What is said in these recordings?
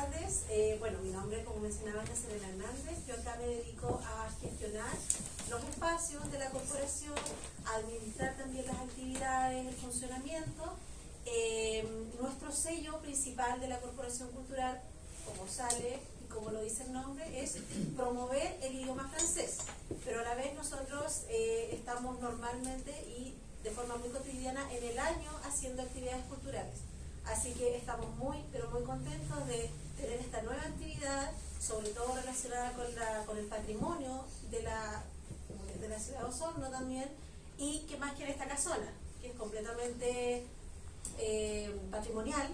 tardes. Bueno, mi nombre, como mencionaba, es Elena Hernández. Yo acá me dedico a gestionar los espacios de la corporación, a administrar también las actividades, el funcionamiento. Nuestro sello principal de la Corporación Cultural, como sale y como lo dice el nombre, es promover el idioma francés. Pero a la vez nosotros estamos normalmente y de forma muy cotidiana en el año haciendo actividades culturales. Así que estamos muy, pero muy contentos de tener esta nueva actividad, sobre todo relacionada con el patrimonio de la ciudad de Osorno también, y que más que en esta casona, que es completamente patrimonial.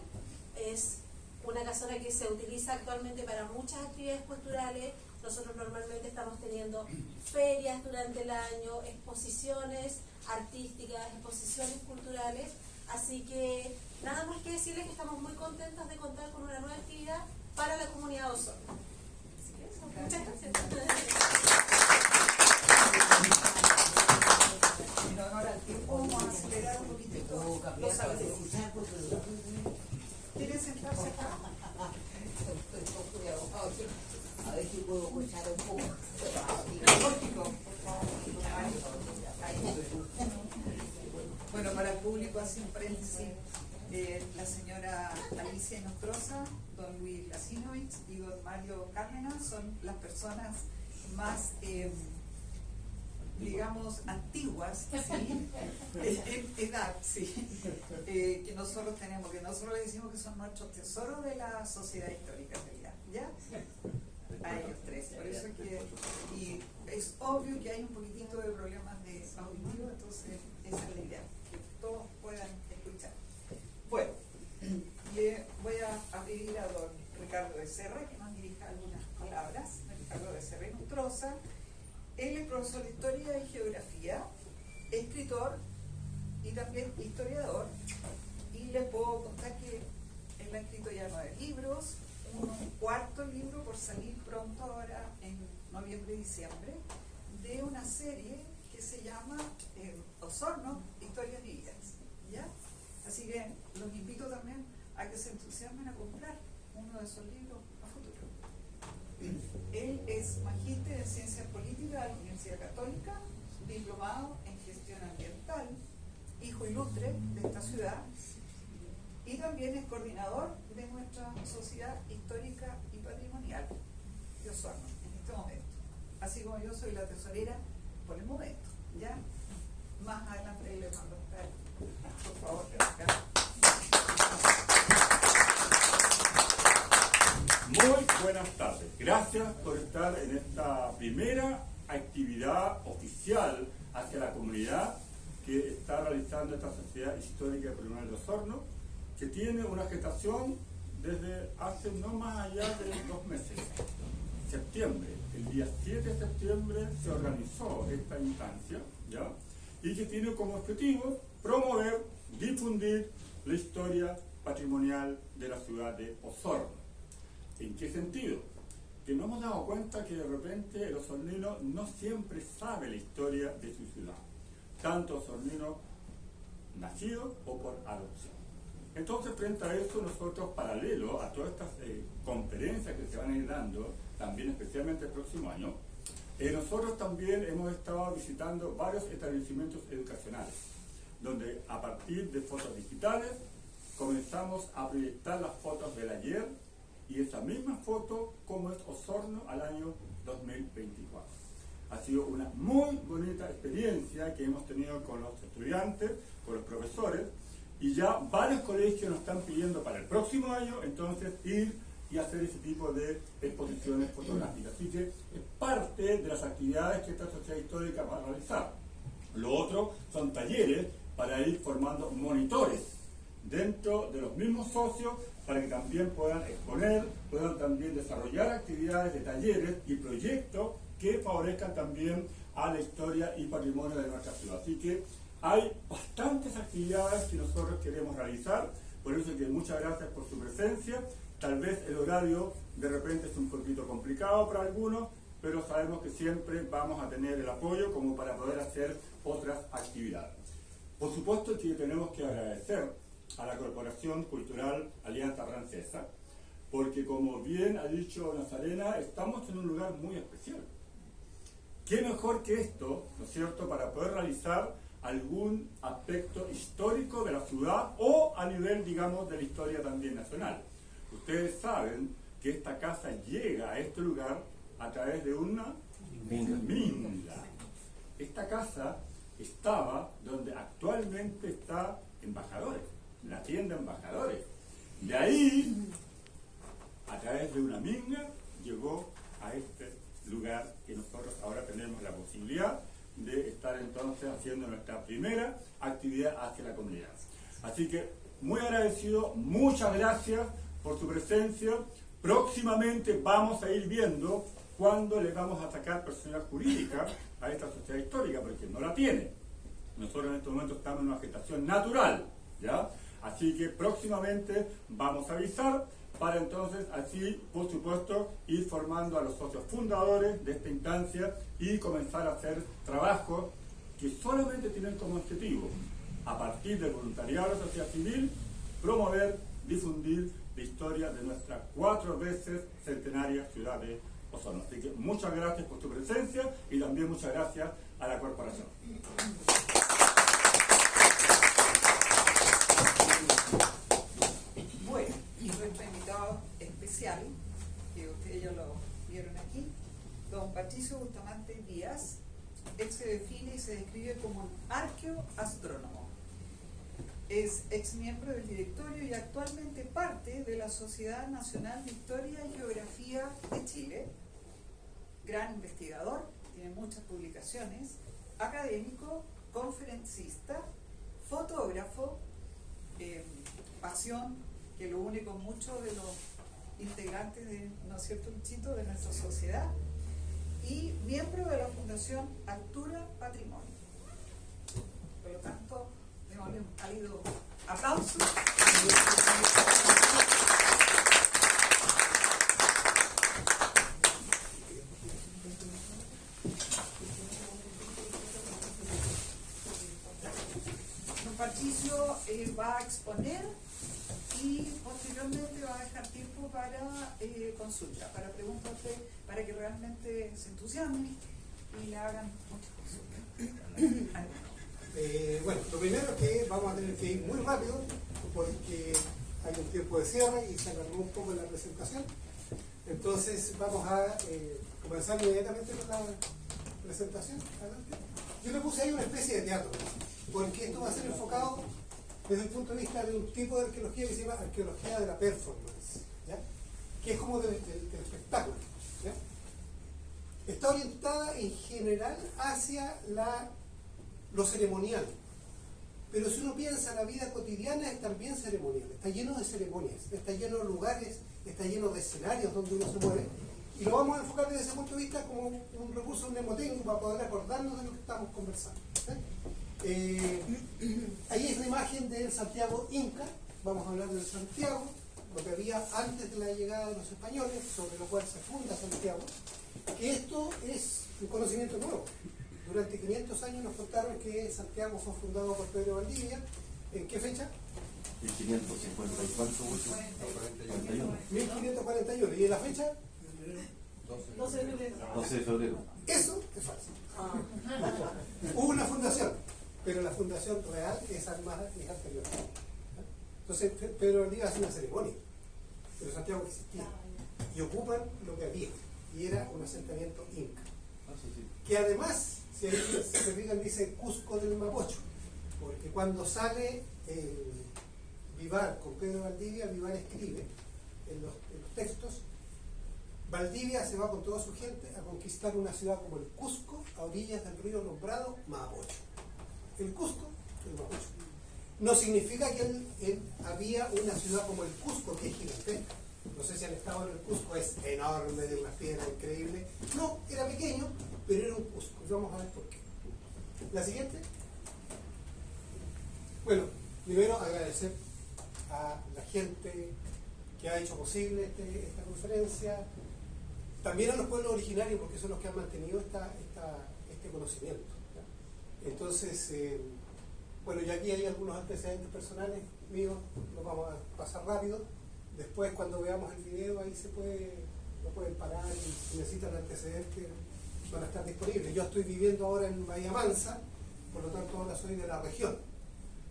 Es una casona que se utiliza actualmente para muchas actividades culturales. Nosotros normalmente estamos teniendo ferias durante el año, exposiciones artísticas, exposiciones culturales. Así que nada más que decirles que estamos muy contentos de contar con una nueva actividad para la comunidad de Osorno. Así que eso, muchas gracias. En honor al tiempo, vamos a acelerar un poquitito los saludos. ¿Quieren sentarse acá? A ver si puedo escuchar un poco. Bueno, para el público así en paréntesis, la señora Alicia Nostroza, don Luis Lasinovich y don Mario Cárdenas son las personas más, digamos, antiguas, ¿sí? En edad, ¿sí? Que nosotros tenemos, que nosotros le decimos que son nuestros tesoros de la sociedad histórica, ¿ya? A ellos tres, por eso que, y es obvio que hay un poquitito de problemas de auditivo, entonces esa es la idea, que todos puedan escuchar. Bueno, le voy a pedir a don Ricardo Becerra que nos dirija algunas palabras. Ricardo Becerra y Nostroza. Él es profesor de Historia y Geografía, escritor y también historiador, y les puedo contar que él ha escrito ya 9 libros, un cuarto libro por salir pronto ahora en noviembre y diciembre, de una serie que se llama Osorno, Historias Vividas, ¿ya? Así que los invito también a que se entusiasmen a comprar uno de esos libros a futuro. Él es magíster en Ciencias Políticas de la Universidad Católica, diplomado en Gestión Ambiental, hijo ilustre de esta ciudad, y también es coordinador de nuestra Sociedad Histórica y Patrimonial de Osorno en este momento. Así como yo soy la tesorera por el momento, ¿ya? Más adelante le mando a estar, por favor, acá. Muy buenas tardes. Gracias por estar en esta primera actividad oficial hacia la comunidad que está realizando esta Sociedad Histórica y Patrimonial de Osorno, que tiene una gestación desde hace no más allá de 2 meses. Septiembre, el día 7 de septiembre se organizó esta instancia, ¿ya? Y que tiene como objetivo promover, difundir la historia patrimonial de la ciudad de Osorno. ¿En qué sentido? Que nos hemos dado cuenta que de repente el osornino no siempre sabe la historia de su ciudad, tanto osornino nacido o por adopción. Entonces, frente a eso, nosotros, paralelo a todas estas conferencias que se van a ir dando, también especialmente el próximo año, nosotros también hemos estado visitando varios establecimientos educacionales, donde a partir de fotos digitales comenzamos a proyectar las fotos del ayer y esa misma foto como es Osorno al año 2024. Ha sido una muy bonita experiencia que hemos tenido con los estudiantes, con los profesores, y ya varios colegios nos están pidiendo para el próximo año entonces ir y hacer ese tipo de exposiciones fotográficas. Así que es parte de las actividades que esta sociedad histórica va a realizar. Lo otro son talleres para ir formando monitores dentro de los mismos socios para que también puedan exponer, puedan también desarrollar actividades de talleres y proyectos que favorezcan también a la historia y patrimonio de nuestra ciudad. Así que hay bastantes actividades que nosotros queremos realizar, por eso que muchas gracias por su presencia. Tal vez el horario de repente es un poquito complicado para algunos, pero sabemos que siempre vamos a tener el apoyo como para poder hacer otras actividades. Por supuesto que tenemos que agradecer a la Corporación Cultural Alianza Francesa, porque como bien ha dicho Nazarena, estamos en un lugar muy especial. ¿Qué mejor que esto, ¿no es cierto?, para poder realizar algún aspecto histórico de la ciudad o a nivel, digamos, de la historia también nacional? Ustedes saben que esta casa llega a este lugar a través de una minga. Esta casa estaba donde actualmente está Embajadores, la tienda Embajadores. De ahí, a través de una minga, llegó a este lugar que nosotros ahora tenemos la posibilidad de estar entonces haciendo nuestra primera actividad hacia la comunidad. Así que muy agradecido, muchas gracias por su presencia. Próximamente vamos a ir viendo cuándo le vamos a sacar personalidad jurídica a esta sociedad histórica, porque no la tiene. Nosotros en este momento estamos en una gestación natural, ¿ya? Así que próximamente vamos a avisar para entonces así, por supuesto, ir formando a los socios fundadores de esta instancia y comenzar a hacer trabajos que solamente tienen como objetivo, a partir del voluntariado de la sociedad civil, promover, difundir la historia de nuestra 4 veces centenaria ciudad de Osorno. Así que muchas gracias por tu presencia y también muchas gracias a la corporación. Bueno, y nuestro invitado especial, que ustedes ya lo vieron aquí, don Patricio Bustamante Díaz. Él se define y se describe como un arqueoastrónomo. Es ex miembro del directorio y actualmente parte de la Sociedad Nacional de Historia y Geografía de Chile. Gran investigador, tiene muchas publicaciones, académico, conferencista, fotógrafo, pasión que lo une con muchos de los integrantes de, ¿no es cierto, Luchito?, de nuestra sociedad, y miembro de la Fundación Altura Patrimonio. Por lo tanto, démosle un cálido aplauso. Don Patricio va a exponer y posteriormente va a dejar tiempo para consulta, para preguntas, para que realmente se entusiasmen y le hagan muchas consultas. Bueno, lo primero es que vamos a tener que ir muy rápido porque hay un tiempo de cierre y se alargó un poco la presentación. Entonces vamos a comenzar inmediatamente con la presentación. Adelante. Yo le puse ahí una especie de teatro, porque esto va a ser enfocado desde el punto de vista de un tipo de arqueología que se llama arqueología de la performance, ¿ya? Que es como del espectáculo, ¿ya? Está orientada en general hacia lo ceremonial, pero si uno piensa, la vida cotidiana es también ceremonial, está lleno de ceremonias, está lleno de lugares, está lleno de escenarios donde uno se mueve, y lo vamos a enfocar desde ese punto de vista como un recurso mnemotécnico para poder acordarnos de lo que estamos conversando, ¿sí? Ahí es la imagen del Santiago Inca. Vamos a hablar del Santiago, lo que había antes de la llegada de los españoles, sobre lo cual se funda Santiago, que esto es un conocimiento nuevo. Durante 500 años nos contaron que Santiago fue fundado por Pedro Valdivia. ¿En qué fecha? 1550 y cuánto, 41. 1541. ¿Y en la fecha? 12 de febrero. 12 de febrero. Eso es falso. Hubo una fundación, pero la fundación real es armada y es anterior. Entonces Pedro Valdivia hace una ceremonia, pero Santiago existía y ocupan lo que había, y era un asentamiento inca, que además, si ahí se fijan, dice Cusco del Mapocho, porque cuando sale Vivar con Pedro Valdivia, Vivar escribe en los textos: Valdivia se va con toda su gente a conquistar una ciudad como el Cusco, a orillas del río nombrado Mapocho. El Cusco, el Mapocho. No significa que él había una ciudad como el Cusco, que es gigantesca. No sé si han estado en el Cusco, es enorme, de unas piedras increíbles. No, era pequeño, pero era un Cusco. Y vamos a ver por qué. La siguiente. Bueno, primero agradecer a la gente que ha hecho posible esta conferencia, también a los pueblos originarios, porque son los que han mantenido este conocimiento, ¿ya? Entonces, bueno, y aquí hay algunos antecedentes personales míos, los vamos a pasar rápido. Después, cuando veamos el video, ahí lo pueden parar y si necesitan antecedentes van a estar disponibles. Yo estoy viviendo ahora en Bahía Mansa, por lo tanto ahora soy de la región.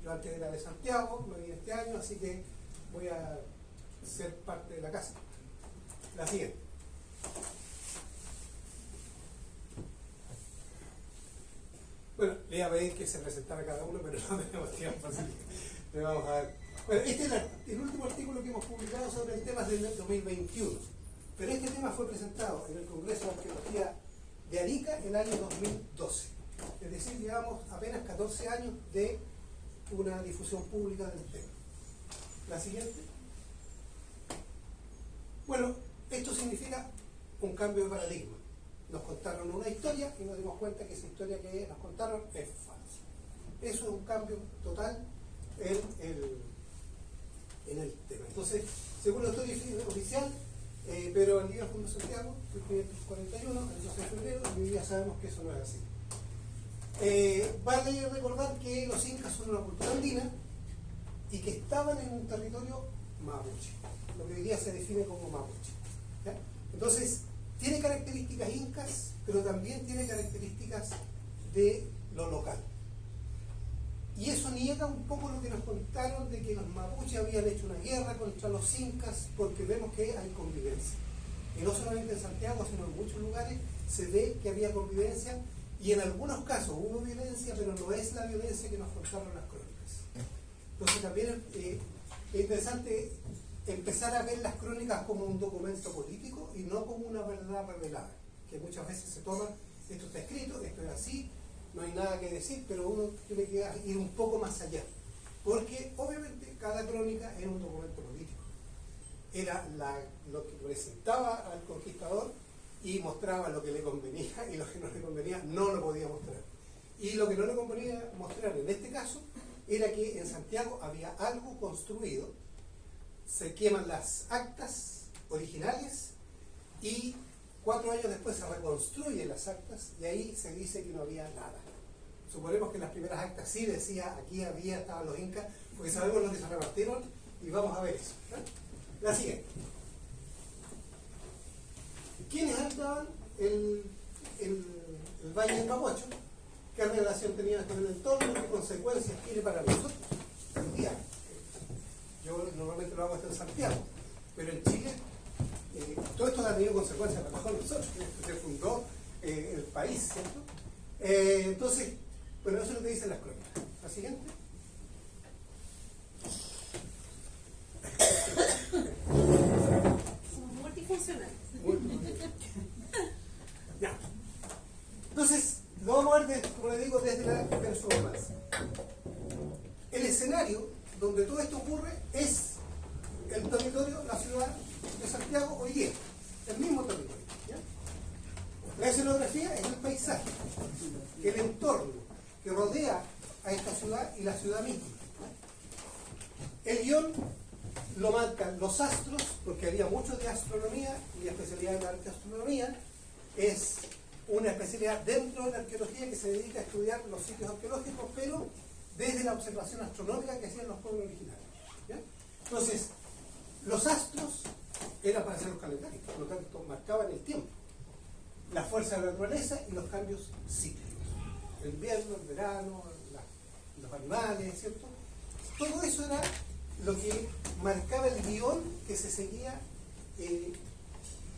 Yo antes era de Santiago, me vine este año, así que voy a ser parte de la casa. La siguiente. Bueno, le iba a pedir que se presentara cada uno, pero no tenemos tiempo, así que le vamos a ver. Bueno, este es el último artículo que hemos publicado sobre el tema del 2021, pero este tema fue presentado en el Congreso de Arqueología de Arica el año 2012. Es decir, llevamos apenas 14 años de una difusión pública del tema. La siguiente. Bueno, esto significa un cambio de paradigma. Nos contaron una historia y nos dimos cuenta que esa historia que nos contaron es falsa. Eso es un cambio total en el tema. Entonces, según la historia oficial, pero el día de Fondo Santiago, 1541, el 12 de febrero, y hoy día sabemos que eso no es así. Vale recordar que los incas son una cultura andina y que estaban en un territorio mapuche, lo que hoy día se define como mapuche. ¿Ya? Entonces, tiene características incas, pero también tiene características de lo local. Y eso niega un poco lo que nos contaron de que los mapuches habían hecho una guerra contra los incas, porque vemos que hay convivencia. Y no solamente en Santiago, sino en muchos lugares se ve que había convivencia, y en algunos casos hubo violencia, pero no es la violencia que nos contaron las crónicas. Entonces también es interesante empezar a ver las crónicas como un documento político y no como una verdad revelada, que muchas veces se toma, esto está escrito, esto es así, no hay nada que decir, pero uno tiene que ir un poco más allá, porque obviamente cada crónica era un documento político, era lo que presentaba al conquistador y mostraba lo que le convenía, y lo que no le convenía no lo podía mostrar. Y lo que no le convenía mostrar en este caso era que en Santiago había algo construido, se queman las actas originales y 4 años después se reconstruyen las actas y ahí se dice que no había nada. Suponemos que en las primeras actas sí decía aquí había, estaban los incas, porque sabemos lo que se repartieron y vamos a ver eso. La siguiente. ¿Quiénes habitaban el Valle del Mapocho? ¿Qué relación tenía con el entorno? ¿Qué consecuencias tiene para nosotros? Hoy día. Yo normalmente lo hago hasta en Santiago, pero en Chile todo esto ha tenido consecuencias para nosotros. Se fundó el país, ¿cierto? Entonces, bueno, eso es lo que dicen las crónicas. La siguiente. Somos multifuncionales. Ya. Entonces, lo vamos a ver, como le digo, desde la performance. El escenario donde todo esto ocurre es el territorio, la ciudad de Santiago hoy día, el mismo territorio. ¿Ya? La escenografía es el paisaje, el entorno que rodea a esta ciudad y la ciudad misma. El guión lo marcan los astros, porque había mucho de astronomía y la especialidad de la arqueoastronomía es una especialidad dentro de la arqueología que se dedica a estudiar los sitios arqueológicos, pero desde la observación astronómica que hacían los pueblos originarios. ¿Ya? Entonces, los astros eran para hacer los calendarios, por lo tanto marcaban el tiempo, la fuerza de la naturaleza y los cambios cíclicos, el invierno, el verano, los animales, ¿cierto? Todo eso era lo que marcaba el guión que se seguía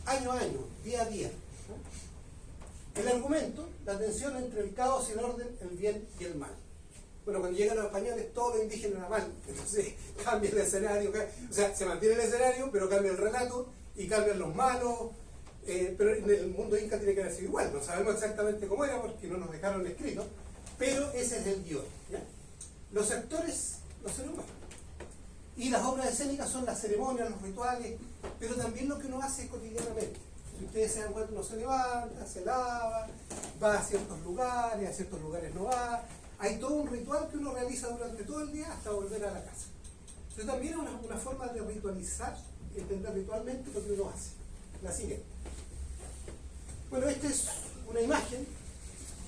año a año, día a día. ¿No? El argumento, la tensión entre el caos y el orden, el bien y el mal. Bueno, cuando llegan los españoles, todo lo indígena era mal, entonces cambia el escenario, o sea, se mantiene el escenario, pero cambia el relato y cambian los malos, pero en el mundo inca tiene que haber sido igual, no sabemos exactamente cómo era porque no nos dejaron escrito, pero ese es el guión. ¿Ya? Los actores, los seres humanos. Y las obras escénicas son las ceremonias, los rituales, pero también lo que uno hace cotidianamente. Si ustedes se dan cuenta, uno se levanta, se lava, va a ciertos lugares no va. Hay todo un ritual que uno realiza durante todo el día hasta volver a la casa. Entonces también es una forma de ritualizar, entender ritualmente lo que uno hace. La siguiente. Bueno, esta es una imagen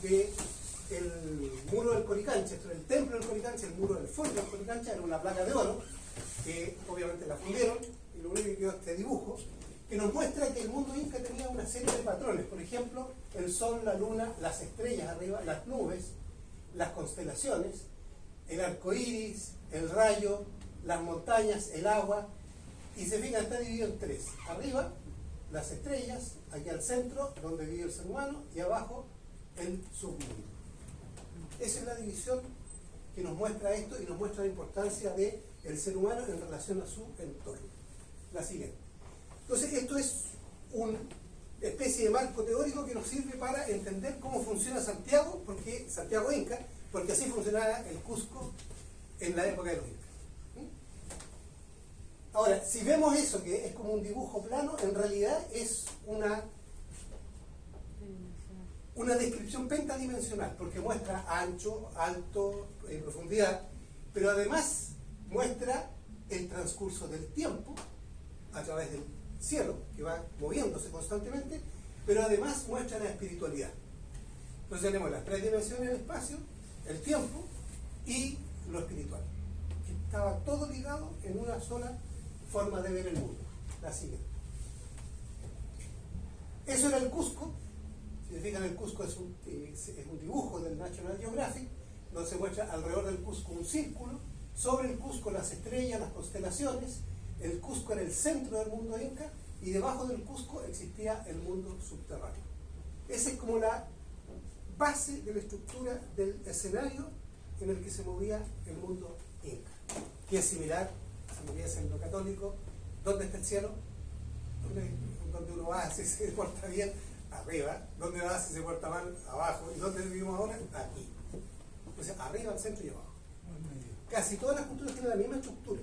del muro del Coricancha, esto era el templo del Coricancha, el muro del fondo del Coricancha, era una placa de oro, que obviamente la fundieron y lo único que quedó es este dibujo, que nos muestra que el mundo inca tenía una serie de patrones. Por ejemplo, el sol, la luna, las estrellas arriba, las nubes, las constelaciones, el arco iris, el rayo, las montañas, el agua. Y se fijan, está dividido en tres. Arriba, las estrellas, aquí al centro, donde vive el ser humano, y abajo, el submundo. Esa es la división que nos muestra esto y nos muestra la importancia del ser humano en relación a su entorno. La siguiente. Entonces, esto es una especie de marco teórico que nos sirve para entender cómo funciona Santiago, Santiago Inca, porque así funcionaba el Cusco en la época de los Incas. Ahora, si vemos eso, que es como un dibujo plano, en realidad es una descripción pentadimensional, porque muestra ancho, alto, profundidad, pero además muestra el transcurso del tiempo a través del cielo, que va moviéndose constantemente, pero además muestra la espiritualidad. Entonces tenemos las tres dimensiones del espacio, el tiempo y lo espiritual, que estaba todo ligado en una sola forma de ver el mundo. La siguiente. Eso era el Cusco. Si se fijan, el Cusco es un dibujo del National Geographic, donde se muestra alrededor del Cusco un círculo, sobre el Cusco las estrellas, las constelaciones. El Cusco era el centro del mundo inca y debajo del Cusco existía el mundo subterráneo. Esa es como la base de la estructura del escenario en el que se movía el mundo inca, que es similar, si moviese en lo católico. ¿Dónde está el cielo? ¿Dónde uno va si se porta bien? Arriba. ¿Dónde va si se porta mal? Abajo. ¿Y dónde vivimos ahora? Aquí. O sea, arriba, al centro y abajo. Casi todas las culturas tienen la misma estructura.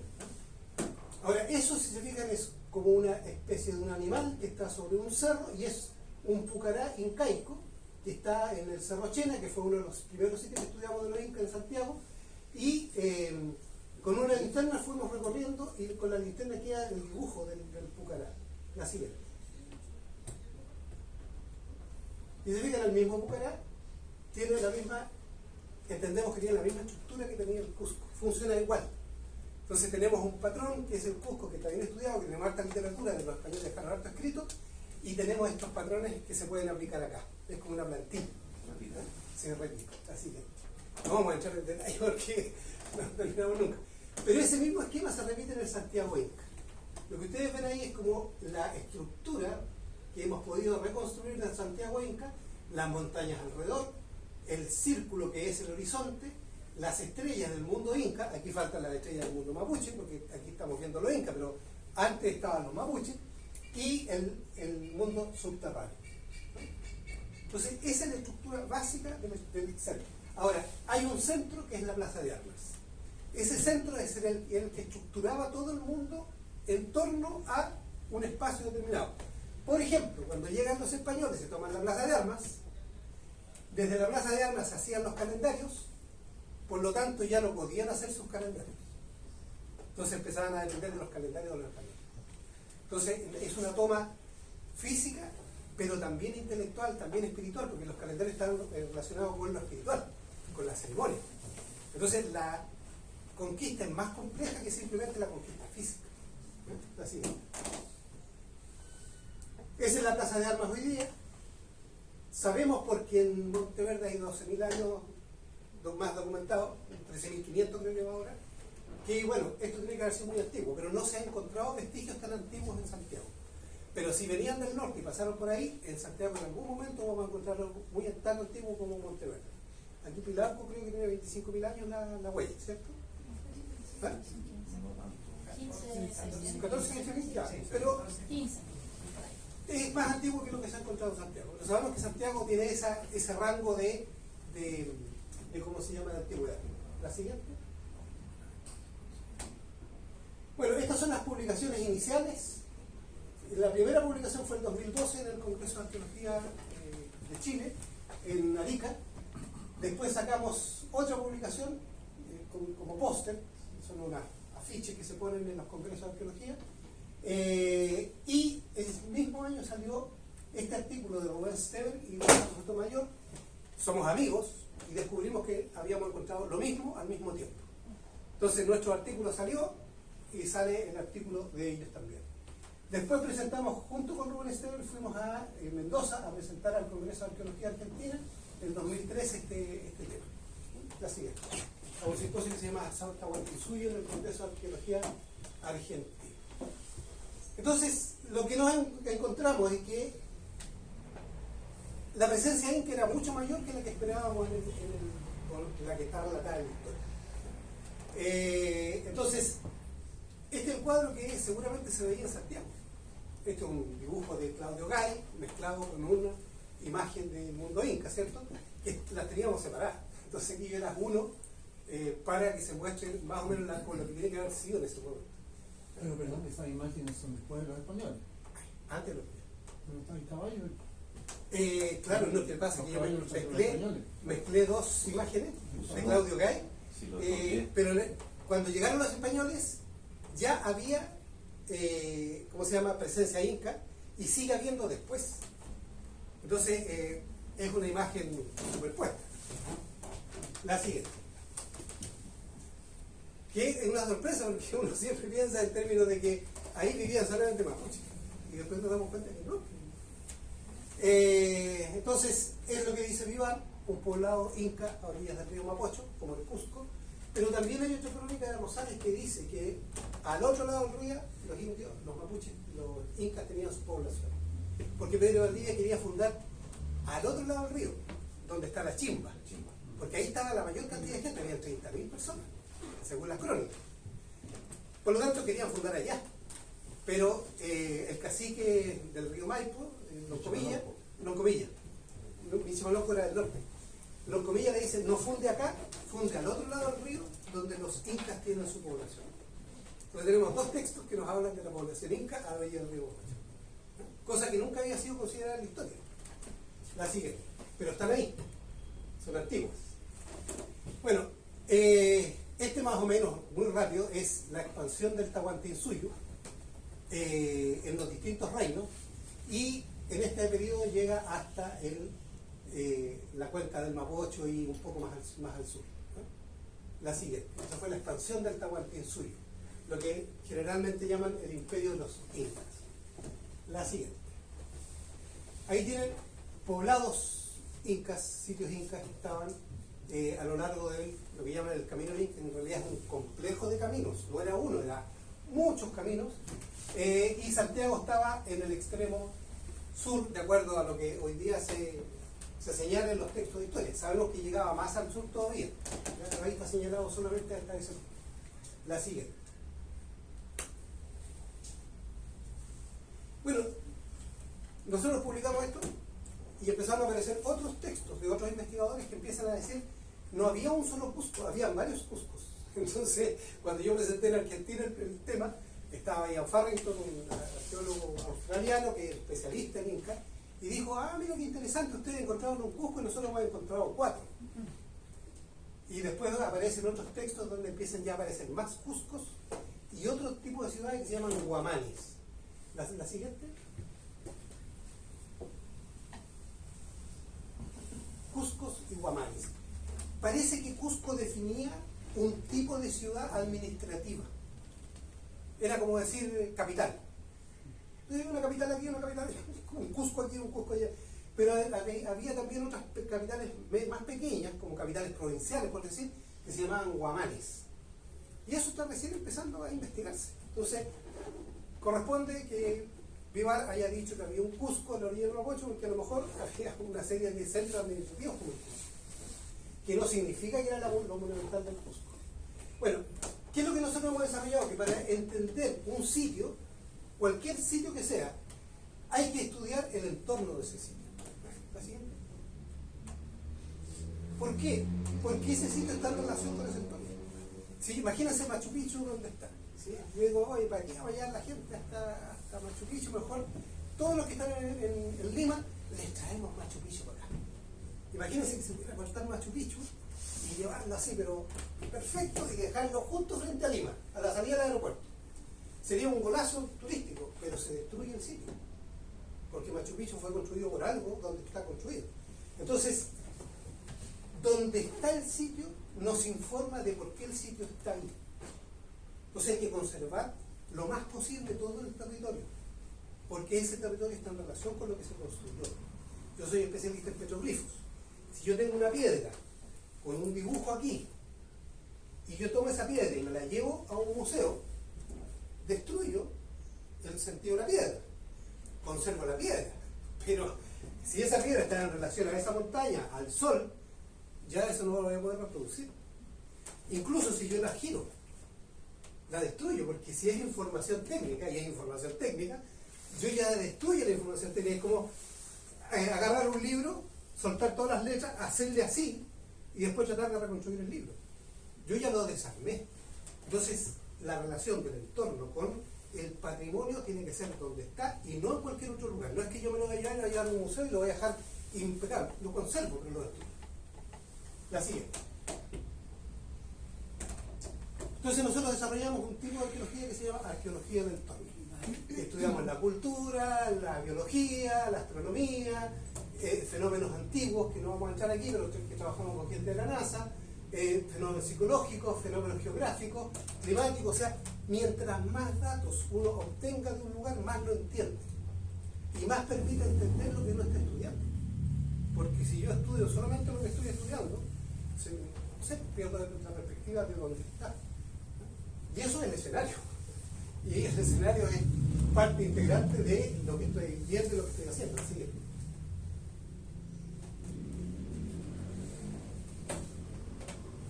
Ahora, eso, si se fijan, es como una especie de un animal que está sobre un cerro y es un pucará incaico que está en el Cerro Chena, que fue uno de los primeros sitios que estudiamos de los incas en Santiago, y con una linterna fuimos recorriendo y con la linterna queda el dibujo del pucará, la siguiente. Y se fijan, el mismo pucará tiene la misma, entendemos que tiene la misma estructura que tenía el Cusco, funciona igual. Entonces tenemos un patrón que es el Cusco, que está bien estudiado, que tiene harta literatura, de los españoles están harto escrito, y tenemos estos patrones que se pueden aplicar acá. Es como una plantilla. Se repite. Así que no vamos a entrar en detalle porque no terminamos nunca. Pero ese mismo esquema se repite en el Santiago Inca. Lo que ustedes ven ahí es como la estructura que hemos podido reconstruir del Santiago Inca, las montañas alrededor, el círculo que es el horizonte, las estrellas del mundo inca. Aquí faltan las estrellas del mundo mapuche, porque aquí estamos viendo los incas, pero antes estaban los mapuches, y el mundo subterráneo. Entonces, esa es la estructura básica del centro. Ahora, hay un centro que es la Plaza de Armas. Ese centro es el que estructuraba todo el mundo en torno a un espacio determinado. Por ejemplo, cuando llegan los españoles, se toman la Plaza de Armas, desde la Plaza de Armas se hacían los calendarios, por lo tanto ya no podían hacer sus calendarios. Entonces empezaban a depender de los calendarios de los españoles. Entonces es una toma física, pero también intelectual, también espiritual, porque los calendarios están relacionados con lo espiritual, con la ceremonia. Entonces la conquista es más compleja que simplemente la conquista física. Así es. Esa es la Plaza de Armas hoy día. Sabemos, porque en Monteverde hay 12.000 años más documentados, 13.500 creo que va ahora, que bueno, esto tiene que haber sido muy antiguo, pero no se han encontrado vestigios tan antiguos en Santiago. Pero si venían del norte y pasaron por ahí, en Santiago en algún momento vamos a encontrar algo muy tan antiguo como Monteverde. Aquí Pilarco creo que tiene 25.000 años la huella, ¿cierto? ¿Ah? 14, 15, ya, pero es más antiguo que lo que se ha encontrado en Santiago. Pero sabemos que Santiago tiene ese rango de cómo se llama, de antigüedad. La siguiente. Bueno, estas son las publicaciones iniciales. La primera publicación fue en 2012 en el Congreso de Arqueología de Chile, en Arica. Después sacamos otra publicación como póster, son unas afiches que se ponen en los congresos de arqueología. Y el mismo año salió este artículo de Rubén Stever y Roberto Sotomayor. Somos amigos y descubrimos que habíamos encontrado lo mismo al mismo tiempo. Entonces nuestro artículo salió y sale el artículo de ellos también. Después presentamos, junto con Rubén Esteban, fuimos a Mendoza a presentar al Congreso de Arqueología Argentina en 2013 este tema. La siguiente. A un simposio que se llama Tahuantinsuyo en el Congreso de Arqueología Argentina. Entonces, lo que nos encontramos es que la presencia inca era mucho mayor que la que esperábamos con la que está relatada en la historia. Entonces, este es el cuadro que seguramente se veía en Santiago. Este es un dibujo de Claudio Gay mezclado con una imagen del mundo inca, ¿cierto? Que las teníamos separadas. Entonces aquí verás uno para que se muestre más o menos con lo que tiene que haber sido en ese momento. Pero perdón, esas imágenes son después de los españoles. Antes lo Pero está el caballo. claro, no, ¿qué pasa? Que yo Los mezclé dos imágenes de Claudio Gay, Sí, lo toqué. pero cuando llegaron los españoles ya había, ¿cómo se llama?, presencia inca, y sigue habiendo después. Entonces, es una imagen superpuesta. La siguiente. Que es una sorpresa porque uno siempre piensa en términos de que ahí vivían solamente mapuches. Y después nos damos cuenta que no. Entonces, es lo que dice Vivar, un poblado inca a orillas del río Mapocho, como el Cusco, pero también hay otra crónica de Rosales que dice que al otro lado del río, los indios, los mapuches, los incas tenían su población. Porque Pedro Valdivia quería fundar al otro lado del río, donde está la Chimba, porque ahí estaba la mayor cantidad de gente, había 30.000 personas, según las crónicas. Por lo tanto, querían fundar allá. Pero el cacique del río Maipo, Loncomilla, Michimalonco era del norte, Loncomilla le dice, no funde acá, funde al otro lado del río, donde los incas tienen su población. Entonces tenemos dos textos que nos hablan de la población inca a la orilla del río Mapocho, cosa que nunca había sido considerada en la historia. La siguiente, pero están ahí, son antiguas. Bueno, este más o menos, muy rápido, es la expansión del Tahuantinsuyo en los distintos reinos, y en este periodo llega hasta la cuenca del Mapocho y un poco más al sur, ¿no? La siguiente, esa fue la expansión del Tahuantinsuyo, lo que generalmente llaman el imperio de los incas. La siguiente. Ahí tienen poblados incas, sitios incas que estaban a lo largo de lo que llaman el camino inca, que en realidad es un complejo de caminos, no era uno, era muchos caminos, y Santiago estaba en el extremo sur, de acuerdo a lo que hoy día se señala en los textos de historia. Sabemos que llegaba más al sur todavía, ahí está señalado solamente hasta ese. La siguiente. Bueno, nosotros publicamos esto y empezaron a aparecer otros textos de otros investigadores que empiezan a decir, no había un solo Cusco, había varios Cuscos. Entonces, cuando yo presenté en Argentina el tema, estaba Ian Farrington, un arqueólogo australiano que es especialista en Inca, y dijo, mira qué interesante, ustedes encontraron un Cusco y nosotros hemos encontrado 4. Y después aparecen otros textos donde empiezan ya a aparecer más Cuscos y otro tipo de ciudades que se llaman Guamanis. La siguiente. Cuscos y Guamanis. Parece que Cusco definía un tipo de ciudad administrativa. Era como decir capital. Una capital aquí, una capital allá, un Cusco aquí, un Cusco allá. Pero había también otras capitales más pequeñas, como capitales provinciales, por decir, que se llamaban Guamanis. Y eso está recién empezando a investigarse. Entonces, corresponde que Vivar haya dicho que había un Cusco en la orilla del Mapocho, porque a lo mejor había una serie de centros administrativos como el Cusco, que no significa que era lo monumental del Cusco. Bueno, ¿qué es lo que nosotros hemos desarrollado? Que para entender un sitio, cualquier sitio que sea, hay que estudiar el entorno de ese sitio. ¿La siguiente? ¿Por qué? Porque ese sitio está en relación con ese entorno. ¿Sí? Imagínense Machu Picchu donde está. ¿Sí? Yo digo, oye, ¿para qué va a llegar la gente hasta Machu Picchu? Mejor, todos los que están en Lima, les traemos Machu Picchu para acá. Imagínense que se pudiera cortar Machu Picchu y llevarlo así, pero perfecto, y dejarlo justo frente a Lima, a la salida del aeropuerto. Sería un golazo turístico, pero se destruye el sitio, porque Machu Picchu fue construido por algo donde está construido. Entonces, donde está el sitio nos informa de por qué el sitio está ahí. Entonces hay que conservar lo más posible todo el territorio. porque ese territorio está en relación con lo que se construyó. Yo soy especialista en petroglifos. Si yo tengo una piedra con un dibujo aquí, y yo tomo esa piedra y me la llevo a un museo, destruyo el sentido de la piedra, conservo la piedra, pero si esa piedra está en relación a esa montaña, al sol, ya eso no lo voy a poder reproducir. Incluso si yo la giro, la destruyo, porque si es información técnica, y es información técnica, yo ya destruyo la información técnica. Es como agarrar un libro, soltar todas las letras, hacerle así, y después tratar de reconstruir el libro. Yo ya lo desarmé. Entonces, la relación del entorno con el patrimonio tiene que ser donde está y no en cualquier otro lugar. No es que yo me lo vaya a llevar a un museo y lo voy a dejar impecable. Lo conservo, pero lo destruyo. La siguiente. Entonces nosotros desarrollamos un tipo de arqueología que se llama arqueología del entorno. Estudiamos la cultura, la biología, la astronomía, fenómenos antiguos que no vamos a entrar aquí, pero que trabajamos con gente de la NASA, fenómenos psicológicos, fenómenos geográficos, climáticos. O sea, mientras más datos uno obtenga de un lugar, más lo entiende y más permite entender lo que uno está estudiando. Porque si yo estudio solamente lo que estoy estudiando, no sé, pierdo la perspectiva de dónde está. Y eso es el escenario. Y el escenario es parte integrante de lo que estoy viendo y lo que estoy haciendo. Así que,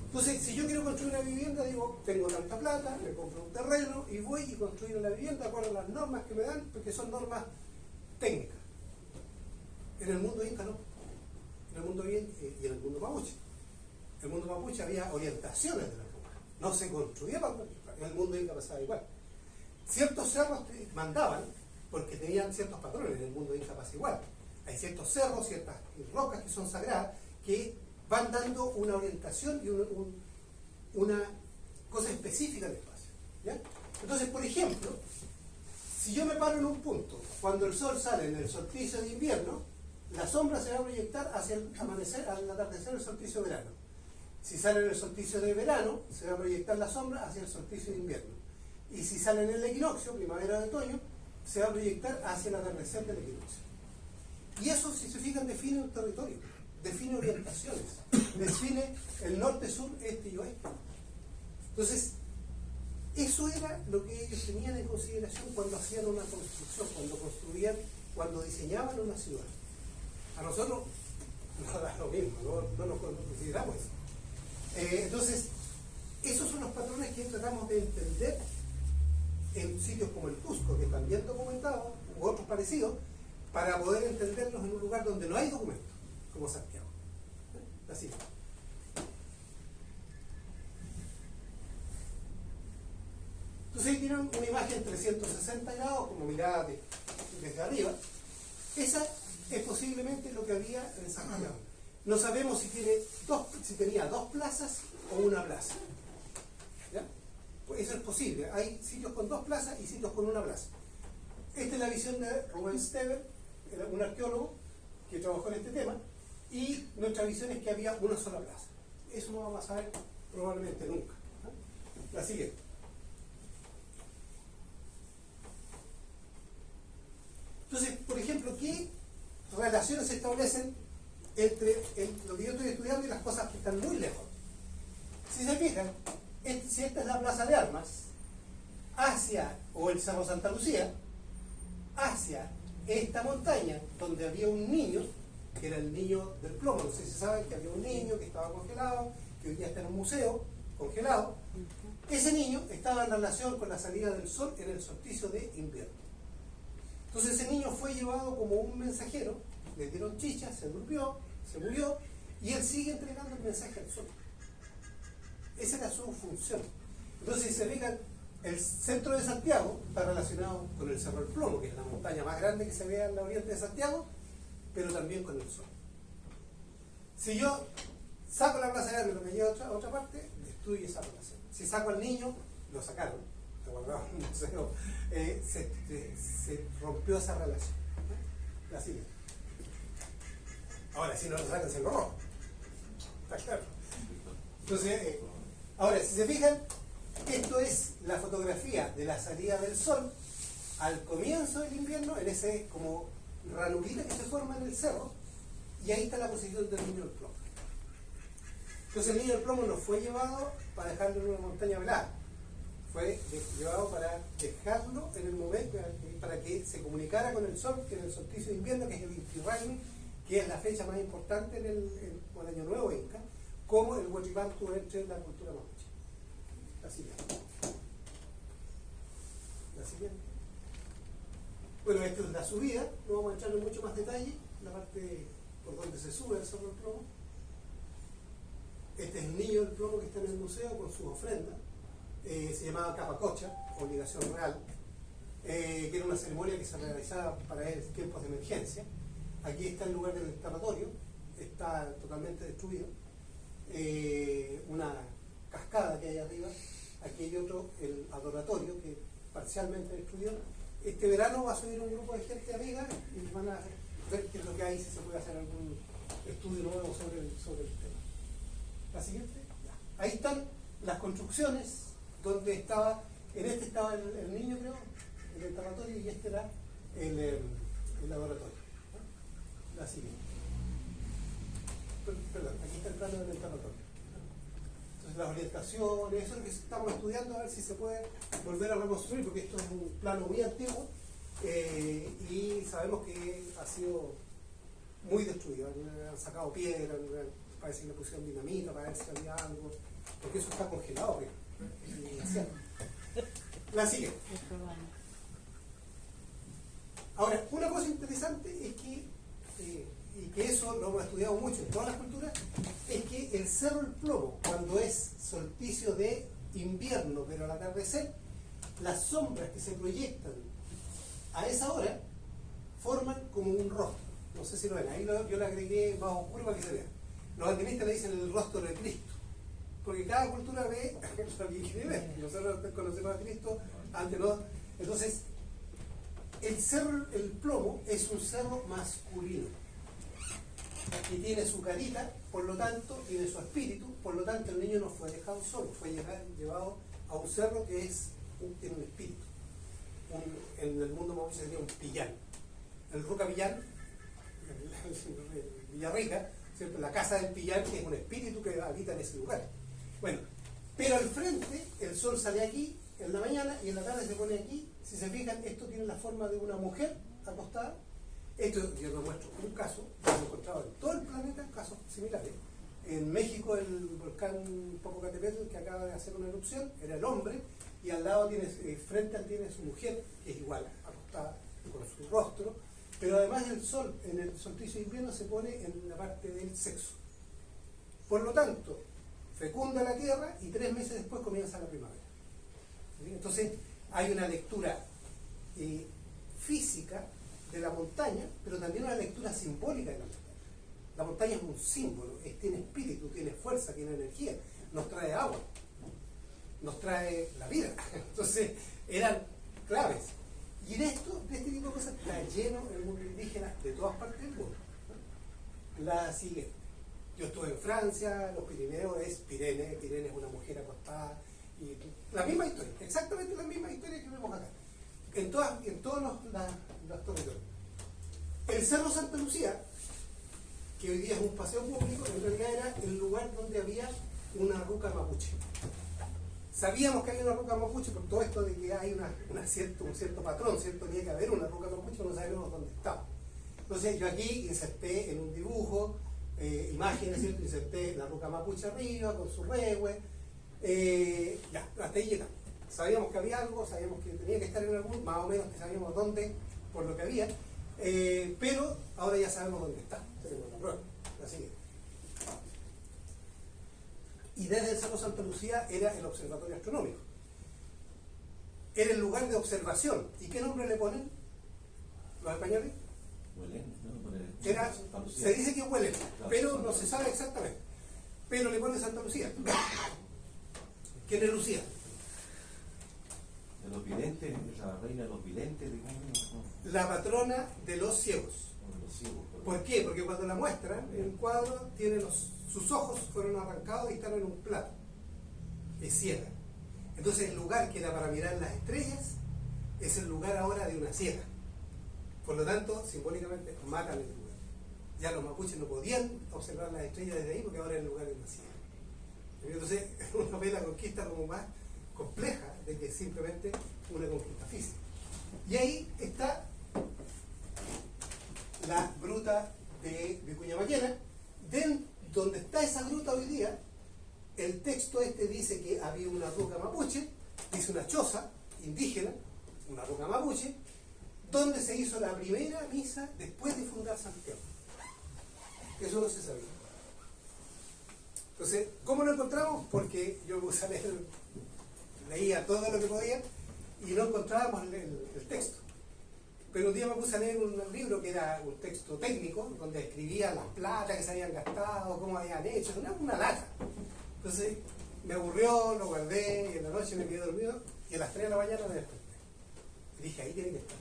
entonces, si yo quiero construir una vivienda, digo, tengo tanta plata, me compro un terreno y voy y construyo la vivienda de acuerdo a las normas que me dan, porque son normas técnicas. En el mundo inca no. En el mundo y en el mundo mapuche. En el mundo mapuche había orientaciones de la roca. No se construía para construir. En el mundo inca pasaba igual. Ciertos cerros te mandaban porque tenían ciertos patrones. En el mundo inca pasa igual. Hay ciertos cerros, ciertas rocas que son sagradas que van dando una orientación y una cosa específica del espacio. ¿Ya? Entonces, por ejemplo, si yo me paro en un punto, cuando el sol sale en el solsticio de invierno, la sombra se va a proyectar hacia el amanecer, al atardecer del solsticio de verano. Si sale en el solsticio de verano, se va a proyectar la sombra hacia el solsticio de invierno. Y si sale en el equinoccio, primavera o otoño, se va a proyectar hacia el atardecer del equinoccio. Y eso, si se fijan, define un territorio, define orientaciones, define el norte, sur, este y oeste. Entonces, eso era lo que ellos tenían en consideración cuando hacían una construcción, cuando construían, cuando diseñaban una ciudad. A nosotros nos da lo mismo, no nos consideramos eso. Entonces, esos son los patrones que tratamos de entender en sitios como el Cusco, que están bien documentados, u otros parecidos, para poder entenderlos en un lugar donde no hay documentos, como Santiago. Así. Entonces ahí tienen una imagen 360 grados, como mirada desde arriba. Esa es posiblemente lo que había en Santiago. No sabemos si tenía dos plazas o una plaza. ¿Ya? Pues eso es posible. Hay sitios con dos plazas y sitios con una plaza. Esta es la visión de Rubén Stever, un arqueólogo que trabajó en este tema, y nuestra visión es que había una sola plaza. Eso no vamos a saber probablemente nunca. ¿No? La siguiente. Entonces, por ejemplo, ¿qué relaciones se establecen entre lo que yo estoy estudiando y las cosas que están muy lejos? Si se fijan, si esta es la Plaza de Armas, o el Cerro Santa Lucía, hacia esta montaña donde había un niño, que era el niño del plomo. No sé si saben que había un niño que estaba congelado, que hoy día está en un museo, congelado. Ese niño estaba en relación con la salida del sol en el solsticio de invierno. Entonces ese niño fue llevado como un mensajero, le dieron chicha, se durmió, se murió, y él sigue entregando el mensaje al sol. Esa era su función. Entonces, si se fijan, el centro de Santiago está relacionado con el Cerro del Plomo, que es la montaña más grande que se ve en la oriente de Santiago, pero también con el sol. Si yo saco la Plaza de Armas y lo me llevo a otra parte, destruye esa relación. Si saco al niño, lo sacaron, lo guardaron en un museo, se rompió esa relación. La siguiente. Ahora, si no lo sacan, se lo roban. Está claro. Entonces, ahora, si se fijan, esto es la fotografía de la salida del sol al comienzo del invierno, en ese como ranurita que se forma en el cerro, y ahí está la posición del niño del plomo. Entonces el niño del plomo no fue llevado para dejarlo en una montaña velada, fue llevado para dejarlo en el momento para que se comunicara con el sol, que en el solsticio de invierno, que es el Inti Raymi, que es la fecha más importante en el Año Nuevo Inca, como el Huachipantu entre la cultura mapuche. La siguiente. La siguiente. Bueno, esta es la subida, no vamos a entrar en mucho más detalle, la parte por donde se sube el Cerro del Plomo. Este es el niño del plomo que está en el museo con sus ofrendas. Se llamaba Capacocha, obligación real, que era una ceremonia que se realizaba para tiempos de emergencia. Aquí está el lugar del enterratorio, está totalmente destruido. Una cascada que hay arriba, aquí hay otro, el adoratorio, que parcialmente destruido. Este verano va a subir un grupo de gente amiga y van a ver qué es lo que hay, si se puede hacer algún estudio nuevo sobre el tema. La siguiente, ya. Ahí están las construcciones donde estaba, en este estaba el niño, creo, el enterratorio, y este era el laboratorio. ¿No? La siguiente. Perdón, aquí está el plano del enterratorio. Entonces las orientaciones, eso es lo que estamos estudiando, a ver si se puede volver a reconstruir, porque esto es un plano muy antiguo y sabemos que ha sido muy destruido. Han sacado piedra, parece que le pusieron dinamita para ver si había algo, porque eso está congelado. La siguiente. Ahora, una cosa interesante es que, y que eso lo hemos estudiado mucho en todas las culturas, es que el Cerro del Plomo, cuando es solsticio de invierno, pero al atardecer, las sombras que se proyectan a esa hora forman como un rostro. No sé si lo ven, ahí yo le agregué más oscuro para que se vea. Los alpinistas le dicen el rostro de Cristo, porque cada cultura ve lo que quiere ver. Nosotros conocemos a Cristo, antes no. Entonces, el cerro, el plomo, es un cerro masculino, que tiene su carita, por lo tanto, tiene su espíritu, por lo tanto, el niño no fue dejado solo, fue llevado a un cerro que tiene un espíritu. En el mundo mapuche sería un pillán. El Ruca Pillán, Villarrica, ¿cierto? La casa del pillán, que es un espíritu que habita en ese lugar. Bueno, pero al frente, el sol sale aquí en la mañana y en la tarde se pone aquí. Si se fijan, esto tiene la forma de una mujer acostada. Esto yo les muestro un caso, que he encontrado en todo el planeta, casos similares. En México, el volcán Popocatépetl, que acaba de hacer una erupción, era el hombre, y al lado frente a él tiene su mujer, que es igual, acostada con su rostro, pero además el sol, en el solsticio de invierno, se pone en la parte del sexo. Por lo tanto, fecunda la tierra y 3 meses después comienza la primavera. ¿Sí? Entonces, hay una lectura física de la montaña, pero también una lectura simbólica de la montaña. La montaña es un símbolo, tiene espíritu, tiene fuerza, tiene energía, nos trae agua, nos trae la vida. Entonces, eran claves. Y de este tipo de cosas está lleno el mundo indígena de todas partes del mundo. La siguiente. Yo estuve en Francia, los Pirineos es Pirene es una mujer acostada, y la misma historia, exactamente la misma historia que vemos acá, en todos los territorios. El Cerro Santa Lucía, que hoy día es un paseo público, en realidad era el lugar donde había una ruca mapuche. Sabíamos que había una ruca mapuche por todo esto de que hay un cierto patrón, ¿cierto? Tenía que haber una ruca mapuche, no sabíamos dónde estaba. Entonces yo aquí inserté en un dibujo imágenes, ¿cierto? Inserté la ruca mapuche arriba con su rehue. Ya, hasta ahí llegamos. Sabíamos que había algo, sabíamos que tenía que estar en algún, más o menos que sabíamos dónde, por lo que había, pero ahora ya sabemos dónde está. Tenemos la prueba, la siguiente. Y desde el Cerro Santa Lucía era el observatorio astronómico. Era el lugar de observación. ¿Y qué nombre le ponen los españoles? Huelen, ¿no? Era, se dice que huelen, pero no se sabe exactamente. Pero le ponen Santa Lucía. ¿Quién es Lucía? De los videntes, la reina de los videntes, digamos, ¿no? La patrona de los ciegos. De los ciegos, perdón. ¿Por qué? Porque cuando la muestran, el cuadro tiene sus ojos fueron arrancados y están en un plato. Es ciega. Entonces el lugar que era para mirar las estrellas, es el lugar ahora de una sierra. Por lo tanto, simbólicamente matan el lugar. Ya los mapuches no podían observar las estrellas desde ahí porque ahora el lugar es una sierra. Entonces, uno ve la conquista como más compleja de que simplemente una conquista física. Y ahí está la gruta de Vicuña Maquena. Donde está esa gruta hoy día, el texto este dice que había una roca mapuche, dice una choza indígena, una roca mapuche, donde se hizo la primera misa después de fundar Santiago. Eso no se sabía. Entonces, ¿cómo lo encontramos? Porque yo me puse a leer, leía todo lo que podía y no encontrábamos el texto. Pero un día me puse a leer un libro que era un texto técnico, donde escribía las platas que se habían gastado, cómo habían hecho, una lata. Entonces me aburrió, lo guardé y en la noche me quedé dormido y a las 3 de la mañana me desperté. Y dije, ahí tiene que estar.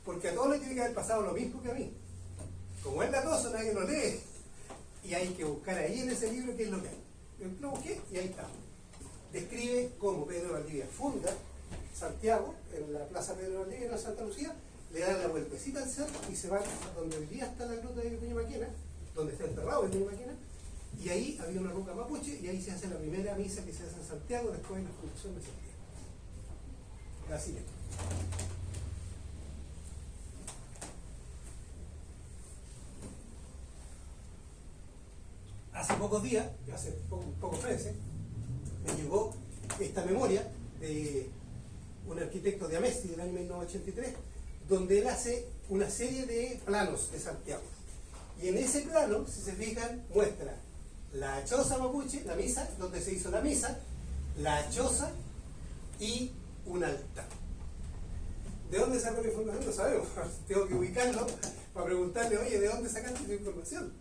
Porque a todos les tiene que haber pasado lo mismo que a mí. Como es latoso, nadie lo lee. Y hay que buscar ahí en ese libro qué es lo que hay. Yo lo busqué y ahí está. Describe cómo Pedro Valdivia funda Santiago, en la Plaza Pedro Valdivia, en Santa Lucía, le dan la vueltecita al cerro y se van a donde hoy día está la gruta de Vicuña Maquena, donde está enterrado Vicuña Maquena, y ahí había una roca mapuche y ahí se hace la primera misa que se hace en Santiago después de la fundación de Santiago. Así es. Hace pocos días, hace pocos meses, me llegó esta memoria de un arquitecto de Amesti del año 1983, donde él hace una serie de planos de Santiago. Y en ese plano, si se fijan, muestra la choza mapuche, la misa, donde se hizo la misa, la choza y un altar. ¿De dónde sacó la información? No sabemos. Tengo que ubicarlo para preguntarle, oye, ¿de dónde sacaste esa información?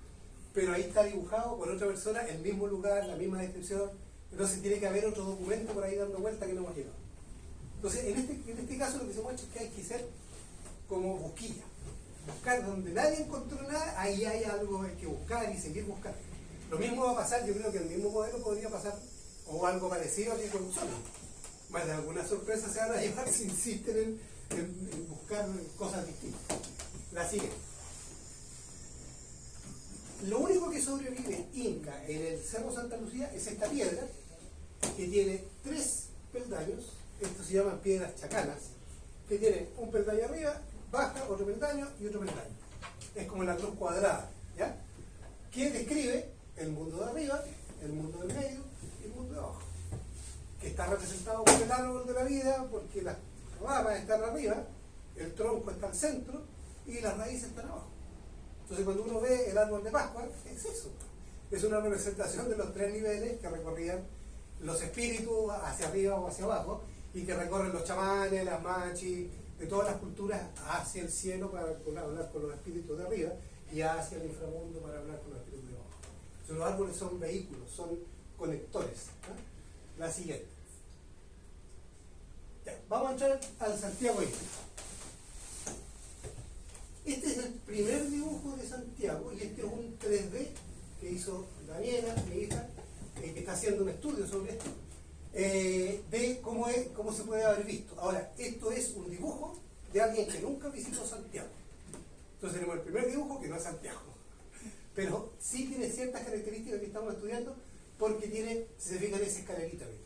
Pero ahí está dibujado por otra persona, el mismo lugar, la misma descripción. Entonces tiene que haber otro documento por ahí dando vuelta que no hemos llevado. Entonces, en este caso lo que se muestra es que hay que ser como busquilla. Buscar donde nadie encontró nada, ahí hay algo hay que buscar y seguir buscando. Lo mismo va a pasar, yo creo que el mismo modelo podría pasar, o algo parecido aquí con Sony. Más de alguna sorpresa se van a llevar si insisten en buscar cosas distintas. La siguiente. Lo único que sobrevive Inca en el Cerro Santa Lucía es esta piedra, que tiene 3 peldaños, estos se llaman piedras chacanas, que tiene un peldaño arriba, baja, otro peldaño y otro peldaño. Es como la cruz cuadrada, ¿ya? Que describe el mundo de arriba, el mundo del medio y el mundo de abajo. Que está representado por el árbol de la vida, porque las ramas están arriba, el tronco está al centro y las raíces están abajo. Entonces cuando uno ve el árbol de Pascua, es eso. Es una representación de los 3 niveles que recorrían los espíritus hacia arriba o hacia abajo, y que recorren los chamanes, las machis, de todas las culturas hacia el cielo para hablar con los espíritus de arriba y hacia el inframundo para hablar con los espíritus de abajo. Entonces, los árboles son vehículos, son conectores, ¿no? La siguiente. Ya, vamos a entrar al Santiago Inca. Este es el primer dibujo de Santiago y este es un 3D que hizo Daniela, mi hija, que está haciendo un estudio sobre esto. De cómo se puede haber visto. Ahora, esto es un dibujo de alguien que nunca visitó Santiago. Entonces tenemos el primer dibujo que no es Santiago, pero sí tiene ciertas características que estamos estudiando, porque tiene, si se fijan, esa escalerita, ¿ves?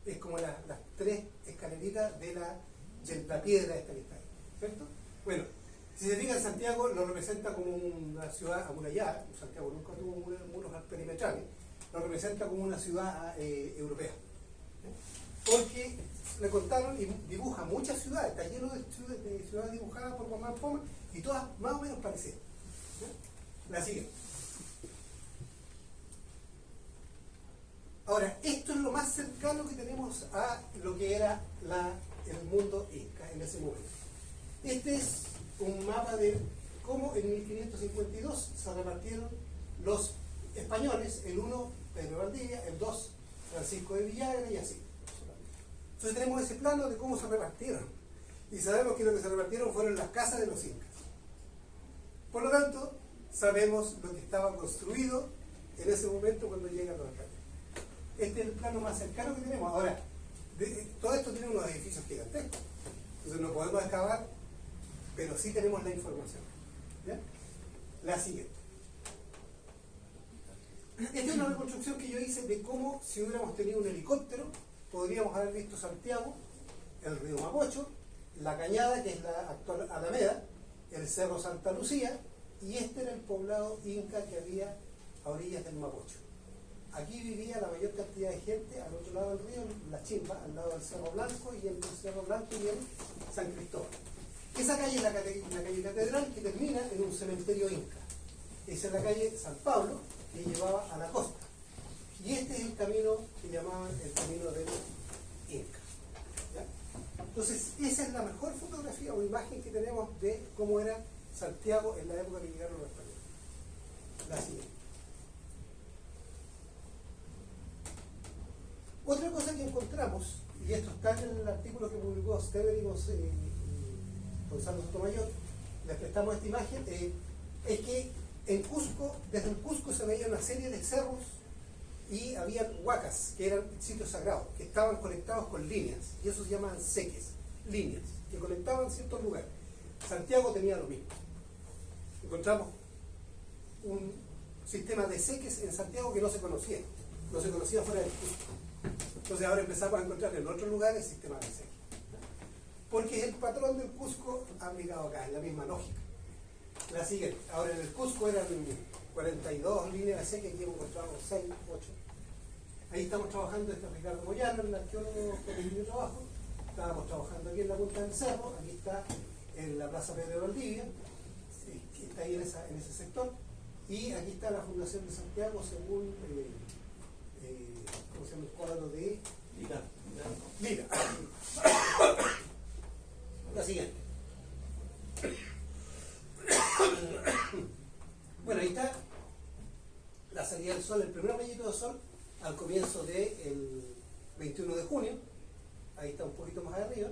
Es como las 3 escaleritas de la piedra esta que está ahí, ¿cierto? Bueno, si se fijan, Santiago lo representa como una ciudad amurallada. Santiago nunca tuvo muros perimetrales, lo representa como una ciudad europea. Porque le contaron y dibuja muchas ciudades, está lleno de ciudades dibujadas por Guamán Poma y todas más o menos parecidas. La siguiente. Ahora, esto es lo más cercano que tenemos a lo que era el mundo inca en ese momento. Este es un mapa de cómo en 1552 se repartieron los españoles, el 1 Pedro Valdivia, el 2 Francisco de Villagra y así. Entonces tenemos ese plano de cómo se repartieron. Y sabemos que lo que se repartieron fueron las casas de los incas. Por lo tanto, sabemos lo que estaba construido en ese momento cuando llegan los españoles. Este es el plano más cercano que tenemos. Ahora, todo esto tiene unos edificios gigantescos. Entonces no podemos excavar, pero sí tenemos la información. ¿Ya? La siguiente. Esta es una reconstrucción que yo hice de cómo, si hubiéramos tenido un helicóptero, podríamos haber visto Santiago, el río Mapocho, la Cañada, que es la actual Alameda, el Cerro Santa Lucía, y este era el poblado inca que había a orillas del Mapocho. Aquí vivía la mayor cantidad de gente al otro lado del río, en La Chimba, al lado del Cerro Blanco, y entre el Cerro Blanco y el San Cristóbal. Esa calle es la calle Catedral, que termina en un cementerio inca. Esa es la calle San Pablo, que llevaba a la costa. Y este es el camino que llamaban el camino del Inca. ¿Ya? Entonces, esa es la mejor fotografía o imagen que tenemos de cómo era Santiago en la época que llegaron los españoles. La siguiente. Otra cosa que encontramos, y esto está en el artículo que publicó Stever y Gonzalo Sotomayor, les prestamos esta imagen, es que en Cusco, desde el Cusco se veía una serie de cerros y había huacas, que eran sitios sagrados, que estaban conectados con líneas, y eso se llaman seques, líneas, que conectaban ciertos lugares. Santiago tenía lo mismo. Encontramos un sistema de seques en Santiago que no se conocía fuera del Cusco. Entonces ahora empezamos a encontrar en otros lugares sistemas de seques. Porque el patrón del Cusco aplicado acá, es la misma lógica. La siguiente. Ahora en el Cusco eran 42 líneas de seque, aquí hemos encontrado 6, 8. Ahí estamos trabajando, este es Ricardo Moyano, el arqueólogo con el que yo trabajo. Estábamos trabajando aquí en la punta del cerro, aquí está en la Plaza Pedro de Valdivia, que está ahí en ese sector. Y aquí está la Fundación de Santiago según ¿cómo se llama el cuadro de Lira? La siguiente. Bueno, ahí está la salida del sol, el primer rayito de sol al comienzo del 21 de junio, ahí está un poquito más arriba,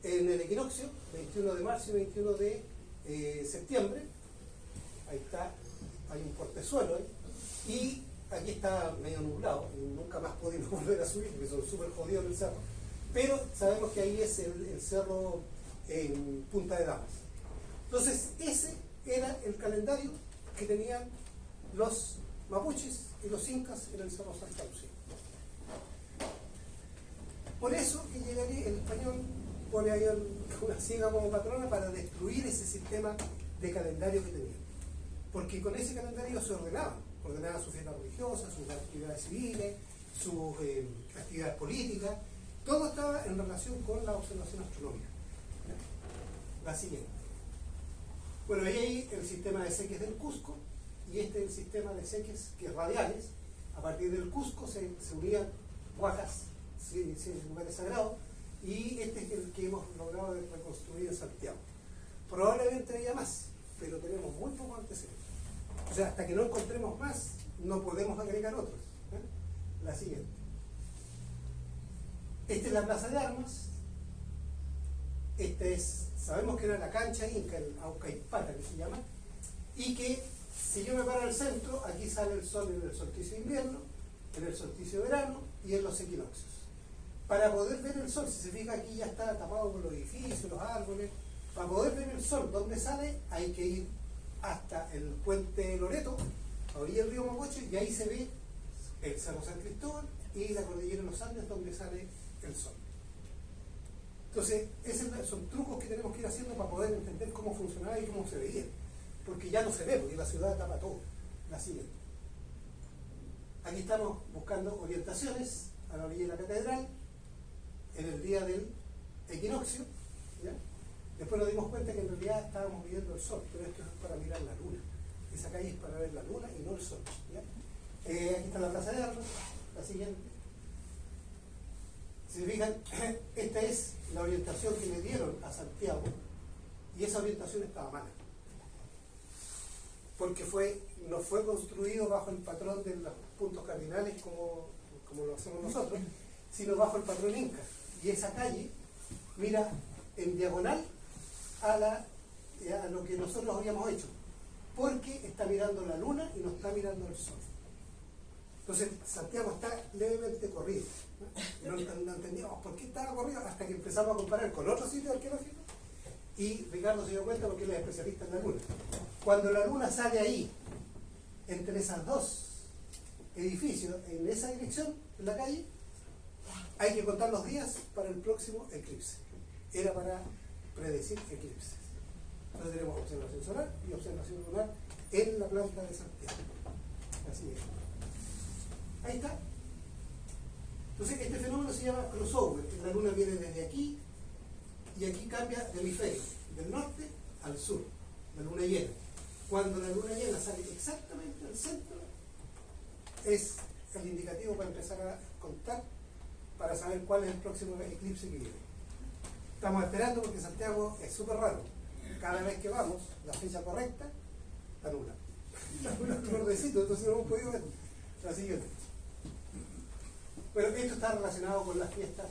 en el equinoccio, 21 de marzo y 21 de septiembre, ahí está, hay un portezuelo ahí, y aquí está medio nublado, y nunca más pudimos volver a subir porque son súper jodidos el cerro, pero sabemos que ahí es el cerro en Punta de Damas. Entonces ese era el calendario que tenían los mapuches y los incas en el Cerro Santa Lucía. Por eso que llegaría el español, pone ahí una ciega como patrona para destruir ese sistema de calendario que tenían. Porque con ese calendario se ordenaban sus fiestas religiosas, sus actividades civiles, sus actividades políticas, todo estaba en relación con la observación astronómica. La siguiente. Bueno, ahí hay el sistema de seques del Cusco, y este es el sistema de seques que es radiales. A partir del Cusco se unían huacas, lugares sagrados, y este es el que hemos logrado reconstruir en Santiago. Probablemente haya más, pero tenemos muy pocos antecedentes. O sea, hasta que no encontremos más, no podemos agregar otros. La siguiente. Esta es la Plaza de Armas. Sabemos que era la cancha inca, el Aucaypata que se llama, y que si yo me paro al centro, aquí sale el sol en el solsticio de invierno, en el solsticio de verano y en los equinoccios. Para poder ver el sol, si se fija aquí ya está tapado por los edificios, los árboles, para poder ver el sol donde sale hay que ir hasta el puente Loreto, a orilla del río Mapocho, y ahí se ve el Cerro San Cristóbal y la cordillera de los Andes donde sale el sol. Entonces, esos son trucos que tenemos que ir haciendo para poder entender cómo funcionaba y cómo se veía. Porque ya no se ve, porque la ciudad tapa todo. La siguiente. Aquí estamos buscando orientaciones a la orilla de la catedral en el día del equinoccio. ¿Ya? Después nos dimos cuenta que en realidad estábamos viendo el sol, pero esto es para mirar la luna. Esa calle es para ver la luna y no el sol. ¿Ya? Aquí está la Plaza de Armas, la siguiente. Si se fijan, esta es la orientación que le dieron a Santiago, y esa orientación estaba mala. Porque no fue construido bajo el patrón de los puntos cardinales como lo hacemos nosotros, sino bajo el patrón inca. Y esa calle mira en diagonal a lo que nosotros habíamos hecho, porque está mirando la luna y no está mirando el sol. Entonces Santiago está levemente corrido. No entendíamos por qué estaba corrido hasta que empezamos a comparar con otros sitios arqueológicos y Ricardo se dio cuenta porque él es especialista en la luna. Cuando la luna sale ahí, entre esas dos edificios, en esa dirección, en la calle, hay que contar los días para el próximo eclipse. Era para predecir eclipses. Entonces tenemos observación solar y observación lunar en la planta de Santiago. Así es. Ahí está. Entonces este fenómeno se llama crossover. La luna viene desde aquí y aquí cambia de hemisferio, del norte al sur, la luna llena. Cuando la luna llena sale exactamente al centro, es el indicativo para empezar a contar, para saber cuál es el próximo eclipse que viene. Estamos esperando porque Santiago es súper raro. Cada vez que vamos, la fecha correcta, la luna. La luna es un bordecito, entonces no hemos podido ver. La siguiente. Bueno, esto está relacionado con las fiestas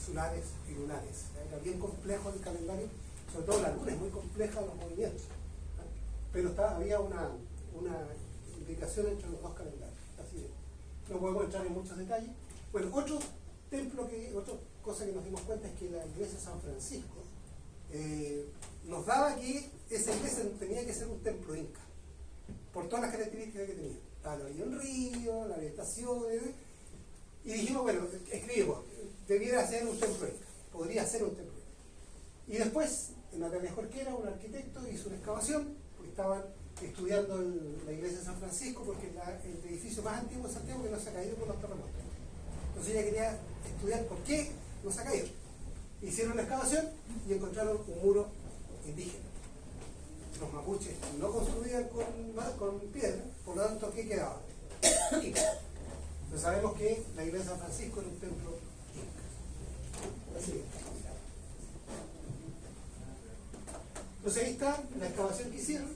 solares y lunares. Era bien complejo el calendario, sobre todo la luna es muy compleja los movimientos. Pero había una implicación entre los dos calendarios. Así es. No podemos entrar en muchos detalles. Bueno, otra cosa que nos dimos cuenta es que la iglesia de San Francisco nos daba que esa iglesia tenía que ser un templo inca, por todas las características que tenía. Estaba la orilla del río, la vegetación, y dijimos, bueno, escribimos, debiera ser un templo inca, podría ser un templo inca. Y después, Natalia Jorquera, un arquitecto, hizo una excavación, porque estaban estudiando la iglesia de San Francisco, porque es el edificio más antiguo de Santiago que no se ha caído por los terremotos. Entonces ella quería estudiar por qué no se ha caído. Hicieron la excavación y encontraron un muro indígena. Los mapuches no construían con piedra, por lo tanto, ¿qué quedaba? Inca. Entonces sabemos que la iglesia de San Francisco era un templo inca. Así es. Entonces ahí está la excavación que hicieron.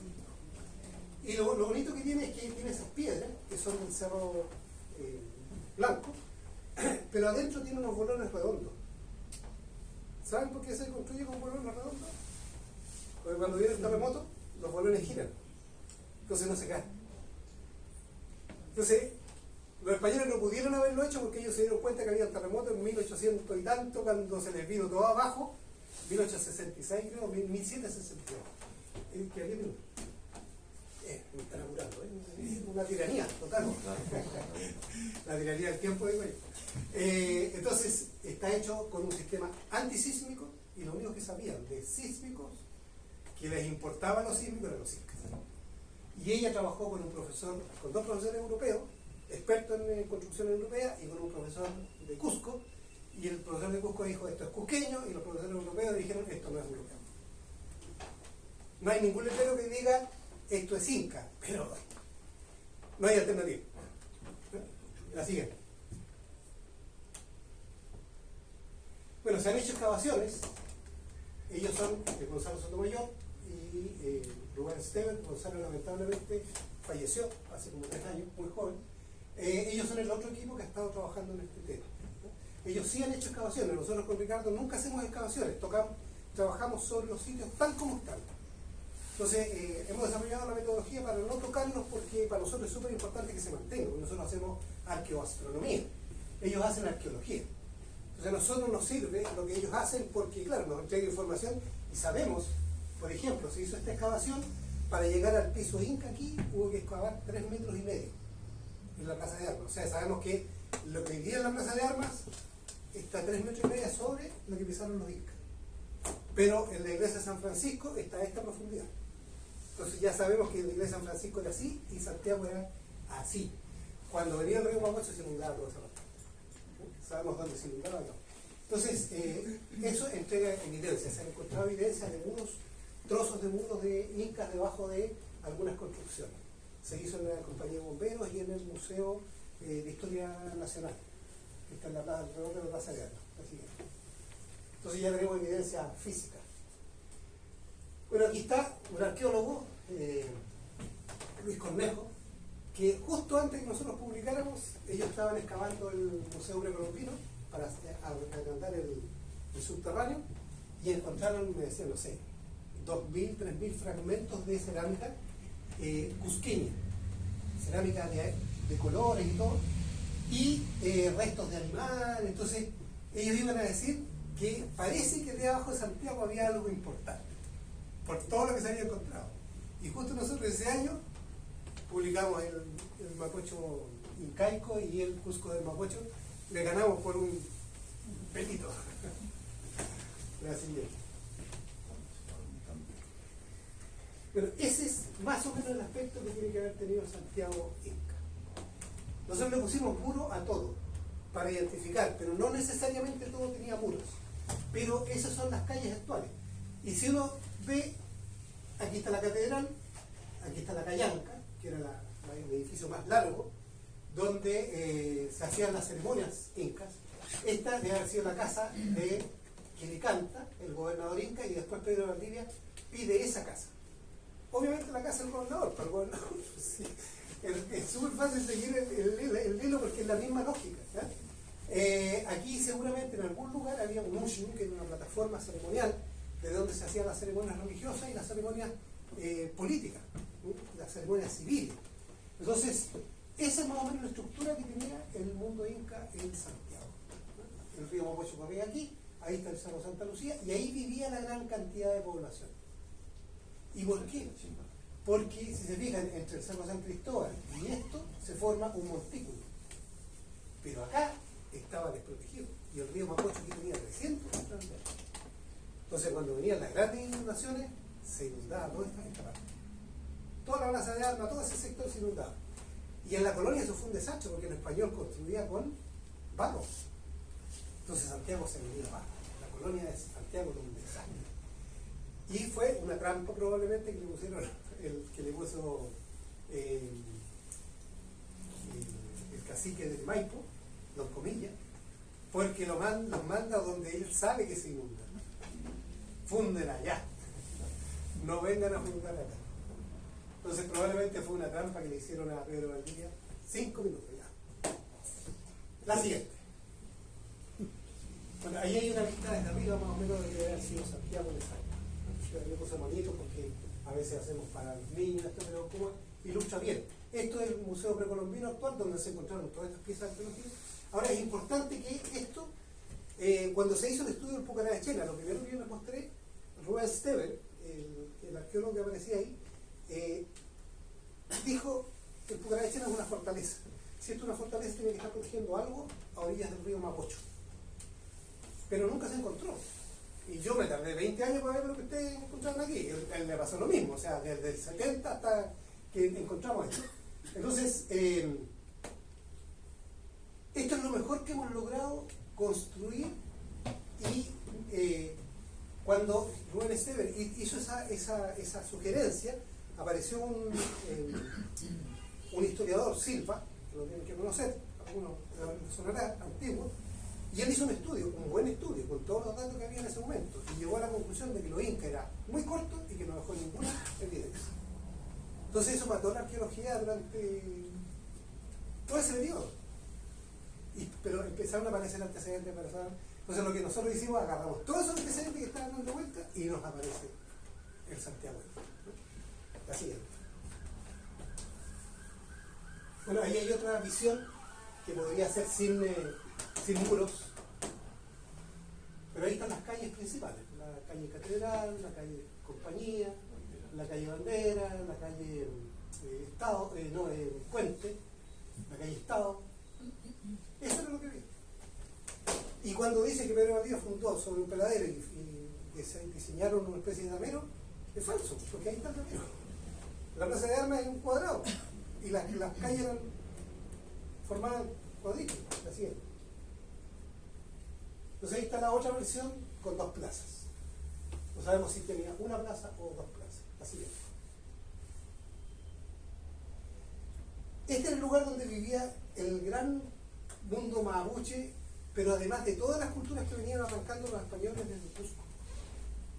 Y lo bonito que tiene es que tiene esas piedras, que son del Cerro Blanco, pero adentro tiene unos bolones redondos. ¿Saben por qué se construye con bolones redondos? Porque cuando viene el terremoto, los bolones giran. Entonces no se caen. Entonces, los españoles no pudieron haberlo hecho porque ellos se dieron cuenta que había un terremoto en 1800 y tanto, cuando se les vino todo abajo, 1866 creo, 1762. Que había me están apurando, es una tiranía total. La tiranía del tiempo, digo yo. Entonces, está hecho con un sistema antisísmico y lo único que sabían de sísmicos, que les importaban los sísmicos, eran los incas. Y ella trabajó con dos profesores europeos, expertos en construcción europea, y con un profesor de Cusco, y el profesor de Cusco dijo, esto es cusqueño, y los profesores europeos dijeron, esto no es europeo. No hay ningún letrero que diga, esto es inca, pero no hay alternativa. La siguiente. Bueno, se han hecho excavaciones. Ellos son Gonzalo Sotomayor y Rubén Esteban. Gonzalo lamentablemente falleció hace como 3 años, muy joven. Ellos son el otro equipo que ha estado trabajando en este tema. Ellos sí han hecho excavaciones. Nosotros con Ricardo nunca hacemos excavaciones, trabajamos sobre los sitios tal como están. Entonces, hemos desarrollado la metodología para no tocarlos porque para nosotros es súper importante que se mantenga, porque nosotros hacemos arqueoastronomía, ellos hacen arqueología. Entonces, a nosotros nos sirve lo que ellos hacen porque, claro, nos entregan información y sabemos, por ejemplo, se hizo esta excavación, para llegar al piso inca aquí hubo que excavar 3,5 metros en la plaza de armas. O sea, sabemos que lo que hoy día en la plaza de armas está 3,5 metros sobre lo que pisaron los incas. Pero en la iglesia de San Francisco está a esta profundidad. Entonces ya sabemos que la iglesia de San Francisco era así y Santiago era así. Cuando venía el río Mapocho se inundaba toda esa parte. Sabemos dónde se inundaba y todo. Entonces, eso entrega evidencia. Se han encontrado evidencia de muros, trozos de muros de incas debajo de algunas construcciones. Se hizo en la compañía de bomberos y en el Museo de Historia Nacional, que está en la plaza, alrededor de la Plaza de Armas. Así que, entonces ya tenemos evidencia física. Bueno, aquí está un arqueólogo, Luis Cornejo, que justo antes que nosotros publicáramos, ellos estaban excavando el Museo Precolombino para agrandar el subterráneo y encontraron, me decían, no sé, 2.000, 3.000 fragmentos de cerámica cusqueña, cerámica de colores y todo, y restos de animales. Entonces ellos iban a decir que parece que debajo de Santiago había algo importante, por todo lo que se había encontrado. Y justo nosotros ese año publicamos el Mapocho incaico y el Cusco del Mapocho, le ganamos por un pelito. Gracias. Pero ese es más o menos el aspecto que tiene que haber tenido Santiago Inca. Nosotros le pusimos muro a todo para identificar, pero no necesariamente todo tenía muros. Pero esas son las calles actuales. Y si uno ve, aquí está la catedral, aquí está la Callanca, que era el edificio más largo, donde se hacían las ceremonias incas. Esta debe haber sido la casa de Quilicanta, el gobernador inca, y después Pedro de Valdivia pide esa casa. Obviamente la casa del gobernador, para el gobernador sí, es súper fácil seguir el hilo porque es la misma lógica. Aquí seguramente en algún lugar había un ushun, que era una plataforma ceremonial de donde se hacían las ceremonias religiosas y las ceremonias políticas, las ceremonias civiles. Entonces, esa es más o menos la estructura que tenía el mundo inca en Santiago. El río Mapocho corría aquí, ahí está el Cerro Santa Lucía, y ahí vivía la gran cantidad de población. ¿Y por qué? Porque si se fijan, entre el Cerro San Cristóbal y esto se forma un montículo. Pero acá estaba desprotegido, y el río Mapocho aquí tenía 300 metros. Entonces cuando venían las grandes inundaciones, se inundaba toda esta parte. Toda la plaza de armas, todo ese sector se inundaba. Y en la colonia eso fue un desastre, porque el español construía con barro. Entonces Santiago se venía abajo. La colonia de Santiago era un desastre. Y fue una trampa probablemente que le pusieron, que le puso el cacique del Maipo, Don Comillas, porque los manda donde él sabe que se inunda. Funden allá. No vengan a fundar acá. Entonces probablemente fue una trampa que le hicieron a Pedro Valdivia. 5 minutos ya. La siguiente. Bueno, ahí hay una vista desde arriba más o menos de haber sido Santiago de Sal. Le puse bonito porque a veces hacemos para los niños esto, pero como ilustra bien. Esto es el Museo Precolombino actual, donde se encontraron todas estas piezas arqueológicas. Ahora es importante que esto, cuando se hizo el estudio del Pucará de Chena, lo primero que yo les mostré, Rubén Stever, el arqueólogo que aparecía ahí, dijo que el Pucará de Chena es una fortaleza. Si esto es una fortaleza, tiene que estar protegiendo algo a orillas del río Mapocho. Pero nunca se encontró. Y yo me tardé 20 años para ver lo que ustedes encontraron aquí. Él me pasó lo mismo, o sea, desde el 70 hasta que encontramos esto. Entonces, esto es lo mejor que hemos logrado construir. Y cuando Rubén Stever hizo esa sugerencia, apareció un historiador, Silva, que lo tienen que conocer, algunos sonará antiguo, y él hizo un estudio, un buen estudio, con todos los datos que había en ese momento, y llegó a la conclusión de que los incas era muy corto y que no dejó ninguna evidencia. Entonces eso mató la arqueología durante todo ese periodo. Pero empezaron a aparecer antecedentes. Entonces lo que nosotros hicimos, agarramos todos esos antecedentes que estaban dando vuelta y nos aparece el Santiago. La siguiente. Bueno, ahí hay otra visión que podría ser sin muros, pero ahí están las calles principales, la calle Catedral, la calle Compañía, la calle Bandera, la calle Puente, la calle Estado. Eso era lo que vi. Y cuando dice que Pedro Valdivia fundó sobre un peladero y diseñaron una especie de damero, es falso, porque ahí está el damero. La plaza de armas es un cuadrado y las calles formaban cuadritos, así es. Entonces ahí está la otra versión con 2 plazas. No sabemos si tenía una plaza o 2 plazas. Así es. Este es el lugar donde vivía el gran mundo mapuche, pero además de todas las culturas que venían arrancando los españoles desde Cusco.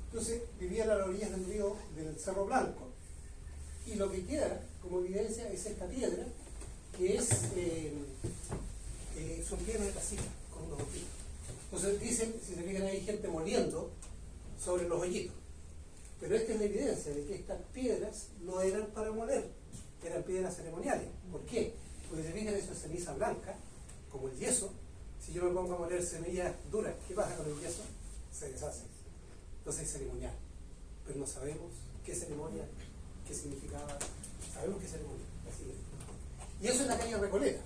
Entonces vivían a las orillas del río, del Cerro Blanco, y lo que queda como evidencia es esta piedra, que es son piedras de casita con unos hoyitos. Entonces dicen, si se fijan, hay gente moliendo sobre los hoyitos. Pero esta es la evidencia de que estas piedras no eran para moler, eran piedras ceremoniales. ¿Por qué? Porque se fijan, eso es ceniza blanca, como el yeso. Si yo me pongo a moler semillas duras, ¿qué pasa con el yeso? Se deshace. Entonces es ceremonial. Pero no sabemos qué ceremonia, qué significaba. Sabemos qué ceremonia. Así es. Y eso es la calle Recoleta.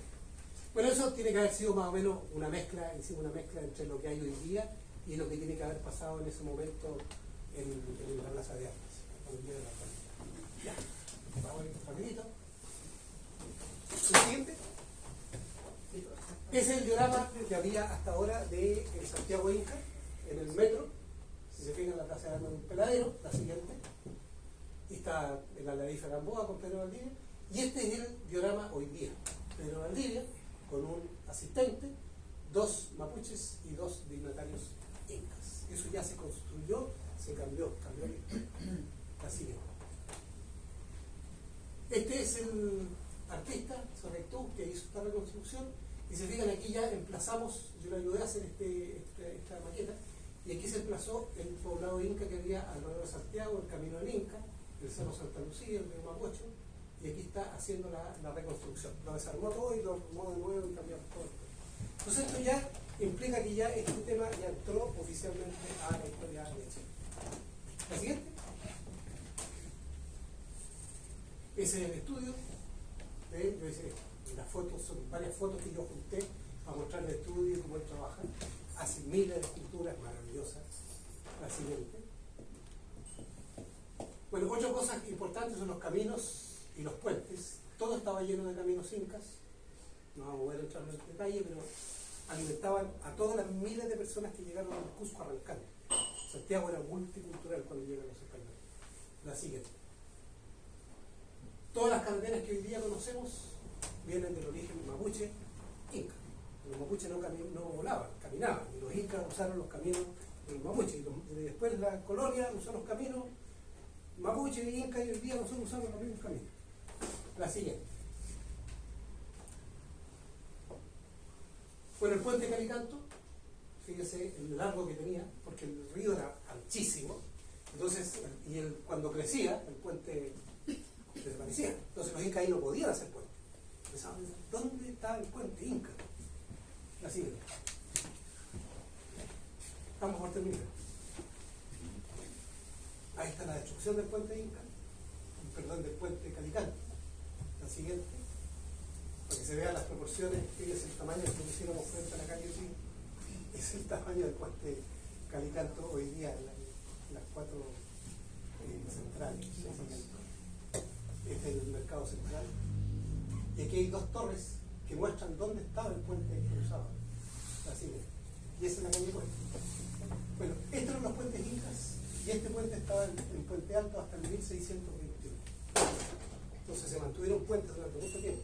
Bueno, eso tiene que haber sido más o menos una mezcla, hicimos una mezcla entre lo que hay hoy día y lo que tiene que haber pasado en ese momento en la Plaza de Armas, con el día de la Recoleta. Ya, vamos a ir rapidito. ¿El siguiente? Ese es el diorama que había hasta ahora de Santiago Inca, en el metro. Si se fijan, la Plaza de Armas de un peladero, la siguiente. Y está en la Larifa Gamboa con Pedro Valdivia. Y este es el diorama hoy día. Pedro Valdivia, con un asistente, 2 mapuches y 2 dignatarios incas. Eso ya se construyó, se cambió la siguiente. Este es el artista, Sorrectú, que hizo esta reconstrucción. Y se fijan, aquí ya emplazamos, yo le ayudé a hacer esta maqueta, y aquí se emplazó el poblado inca que había alrededor de Santiago, el Camino del Inca, el Cerro Santa Lucía, el río Mapocho, y aquí está haciendo la reconstrucción. Lo desarmó todo y lo armó de nuevo y cambió todo. Entonces esto ya implica que ya este tema ya entró oficialmente a la historia de Chile. ¿La siguiente? Ese es el estudio. Yo hice las fotos, son varias fotos que yo junté para mostrar el estudio y cómo él trabaja. Hace miles de esculturas maravillosas. La siguiente. Bueno, otra cosa importante son los caminos y los puentes. Todo estaba lleno de caminos incas. No vamos a poder entrar en el detalle, pero alimentaban a todas las miles de personas que llegaron al Cusco arrancando. Santiago era multicultural cuando llegaron los españoles. La siguiente. Todas las carreteras que hoy día conocemos vienen del origen mapuche inca. Los mapuches no volaban, caminaban, y los incas usaron los caminos de los mapuches. Y después la colonia usó los caminos mapuche y inca, y hoy día nosotros usamos los mismos caminos. La siguiente. Bueno, el puente Calicanto, fíjese el largo que tenía, porque el río era anchísimo. Entonces, cuando crecía, el puente desaparecía. Entonces los incas ahí no podían hacer puente. Pensaban, ¿dónde está el puente inca? La siguiente. Estamos por terminar. Ahí está la destrucción del puente inca, del puente Calicanto. La siguiente, para que se vean las proporciones, fíjense el tamaño que pusiéramos frente a la calle, sí, es el tamaño del puente Calicanto hoy día en las 4 centrales. Este es el mercado central. Y aquí hay 2 torres que muestran dónde estaba el puente que usaba. Así es. Y esa es la calle Puente. Bueno, estos eran los puentes incas, y este puente estaba en Puente Alto hasta el 1621. Entonces se mantuvieron puentes durante mucho tiempo.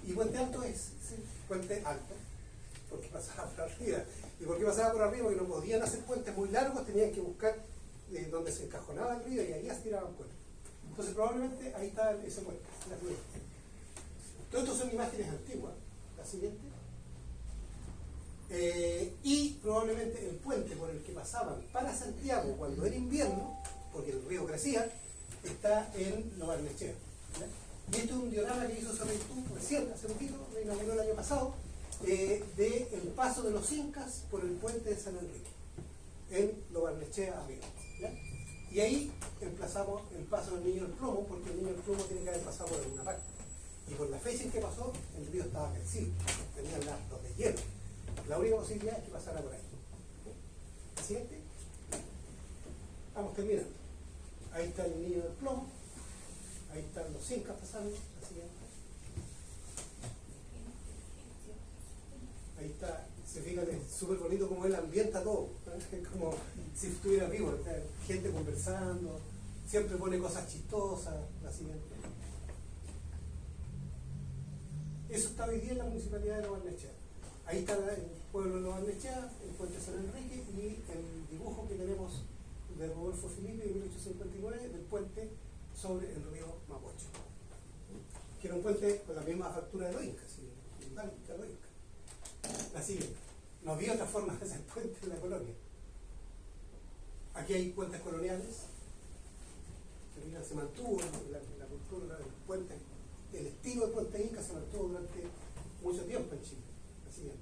Y Puente Alto es puente alto, porque pasaba por arriba. ¿Y por qué pasaba por arriba? Porque no podían hacer puentes muy largos, tenían que buscar donde se encajonaba el río y ahí se tiraban puentes. Entonces probablemente ahí está ese puente. Todo esto son imágenes antiguas. La siguiente. Y probablemente el puente por el que pasaban para Santiago cuando era invierno, porque el río crecía, está en Lo Barnechea. Y esto es un diorama que hizo Sorrectú recién, hace poquito, lo inauguró el año pasado, del paso de los incas por el puente de San Enrique, en Lo Barnechea arriba. ¿Ya? Y ahí emplazamos el paso del Niño del Plomo, porque el Niño del Plomo tiene que haber pasado por alguna parte. Y por la fecha en que pasó, el río estaba crecido, tenían los de hielo. La única posibilidad es que pasara por ahí. ¿La siguiente? Vamos terminando. Ahí está el Niño del Plomo, ahí están los incas pasando. La siguiente. Ahí está, se fijan, es súper bonito como él ambienta todo, ¿no? Como si estuviera vivo, gente conversando, siempre pone cosas chistosas. La siguiente. Eso está hoy día en la municipalidad de Lo Barnechea. Ahí está el pueblo de Lo Barnechea, el puente San Enrique y el dibujo que tenemos de Rodolfo Filipe de 1859 del puente sobre el río Mapocho, que era un puente con la misma factura de los incas, igual que los incas. La siguiente. No había otra forma de hacer puente en la colonia. Aquí hay puentes coloniales, se mantuvo la cultura del puente el estilo de Puente Inca se mantuvo durante mucho tiempo en Chile. Así es.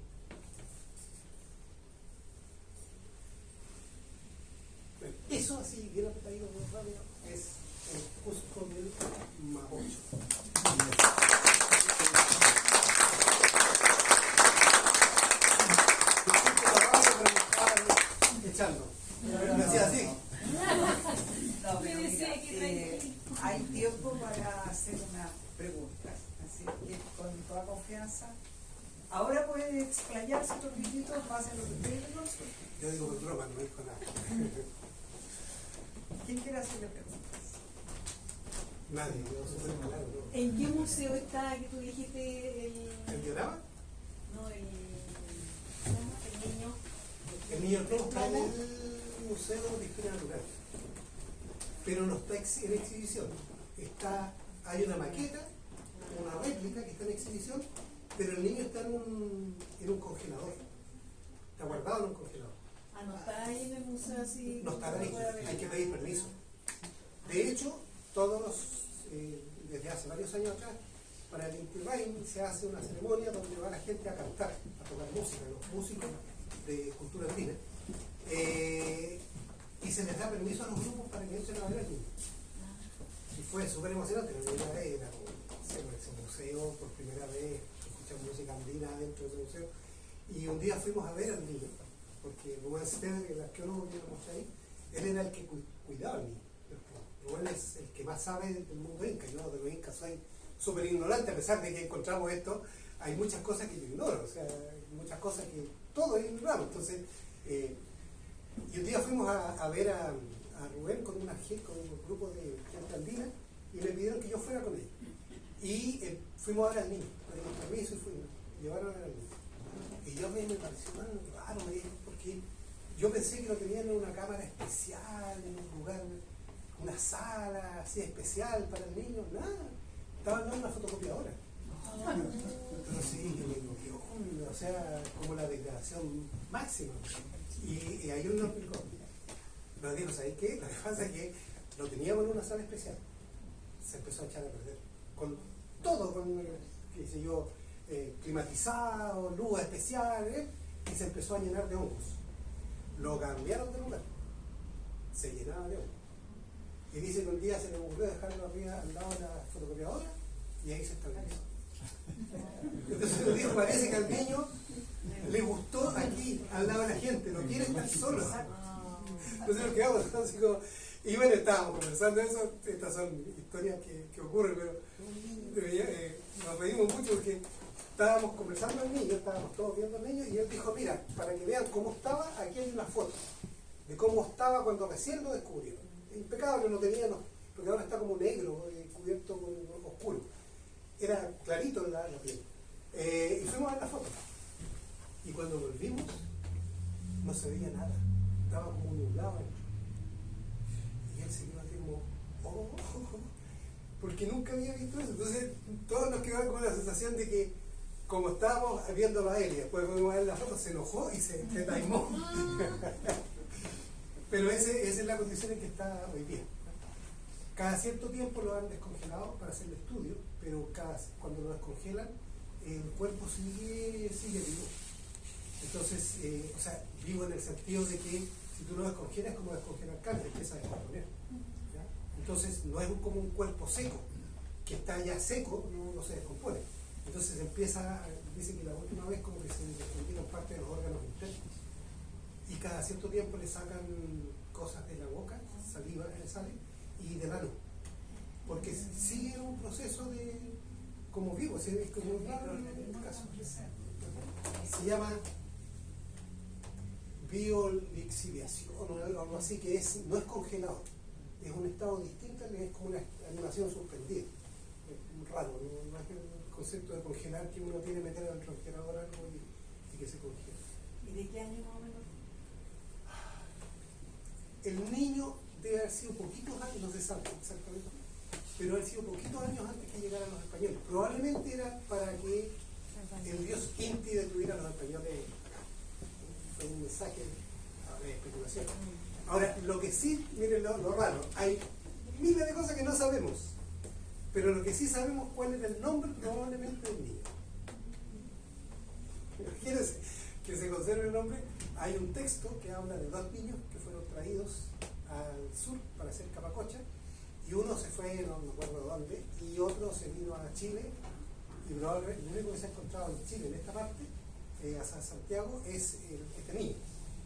Bueno, eso así, bien apretadito, bien rápido, es el Cusco del Mapocho. Echando. Me hacía así. No, pero mira, hay tiempo para hacer unas preguntas, así que con toda confianza. Ahora puede explayarse un poquitito más en lo que ustedes le consulten. Yo digo con broma, no dijo nada. ¿Quién quiere hacerle preguntas? Nadie, yo súper claro. ¿No? ¿En qué museo está que tú dijiste ¿El diorama? no, el niño? El niño Crow está en el Museo de Historia Natural, pero no está en exhibición. Hay una maqueta, una réplica que está en exhibición, pero el niño está en un congelador. Está guardado en un congelador. Ah, no está ahí en el museo así. No está lo ahí, puede ver. hay que pedir permiso. De hecho, desde hace varios años atrás, para el Inti Raymi se hace una ceremonia donde va la gente a cantar, a tocar música, los músicos de cultura andina, y se les da permiso a los grupos para que entren a bailar niños. Y fue súper emocionante, la primera vez era como ese museo, por primera vez escuchar música andina dentro de ese museo, y un día fuimos a ver al niño, porque Rubén Stever, el arqueólogo que lo mostré ahí, él era el que cuidaba al niño. Rubén es el que más sabe del mundo inca. Yo de los incas soy súper ignorante, a pesar de que encontramos esto, hay muchas cosas que yo ignoro, o sea, hay muchas cosas que todos ignoramos. Entonces, y un día fuimos a ver a Rubén con un grupo de gente andina y le pidieron que yo fuera con él. Y fuimos a ver al niño, pedimos permiso y fuimos, llevaron a ver al niño. Y yo me pareció raro, porque yo pensé que lo tenían en una cámara especial, en un lugar, una sala así especial para el niño, nada, estaban dando una fotocopiadora. Entonces yo me digo, ¿qué onda? O sea, como la degradación máxima. Y ahí uno nos explicó. Nos dijo, ¿sabes qué? Lo que pasa es que lo teníamos en una sala especial. Se empezó a echar a perder. Con todo, con, qué sé yo, climatizado, luz especial, y se empezó a llenar de hongos. Lo cambiaron de lugar. Se llenaba de hongos. Y dice que un día se le ocurrió dejarlo arriba al lado de la fotocopiadora y ahí se estabilizó. Entonces nos dijo, parece que al niño le gustó aquí, al lado de la gente, no quiere estar solo. Entonces nos quedamos así como, y bueno, estábamos conversando eso, estas son historias que ocurren, pero nos reímos mucho porque estábamos conversando al niño, estábamos todos viendo al niño y él dijo, mira, para que vean cómo estaba, aquí hay una foto de cómo estaba cuando recién lo descubrieron. Impecable, no tenía, porque ahora está como negro, cubierto con oscuro. Era clarito la piel. Y fuimos a ver la foto. Y cuando volvimos, no se veía nada. Estaba como nublado. Y él se quedó así como, porque nunca había visto eso. Entonces, todos nos quedamos con la sensación de que, como estábamos viéndolo a él y después fuimos a ver la foto, se enojó y se taimó. Pero esa es la condición en que está hoy día. Cada cierto tiempo lo han descongelado para hacer el estudio, pero cuando lo descongelan, el cuerpo sigue vivo. Entonces, o sea, vivo en el sentido de que si tú lo descongelas es como descongelar carne, empieza a descomponer. ¿Ya? Entonces, no es como un cuerpo seco, que está ya seco, no se descompone. Entonces dice que la última vez como que se desprendieron parte de los órganos internos. Y cada cierto tiempo le sacan cosas de la boca, saliva que le sale, y del ano. Porque sigue un proceso de como vivo, es como un raro en el caso. Se llama biolixiviación o algo así, que no es congelado, es un estado distinto, es como una animación suspendida. Es raro, no es el concepto de congelar que uno tiene que meter en el refrigerador algo y que se congela. ¿Y de qué año más o menos? El niño debe haber sido poquitos años, no se sabe exactamente, pero haber sido poquitos años antes que llegaran los españoles. Probablemente era para que el dios Inti detuviera a los españoles acá. Fue un mensaje de especulación. Ahora, lo que sí, miren lo raro, hay miles de cosas que no sabemos. Pero lo que sí sabemos cuál era el nombre probablemente del niño. Imagínense que se conserve el nombre. Hay un texto que habla de dos niños que fueron traídos al sur para hacer capacocha, y uno se fue, no me acuerdo dónde, y otro se vino a Chile, y probablemente lo único que se ha encontrado en Chile, en esta parte, hacia Santiago, es este niño.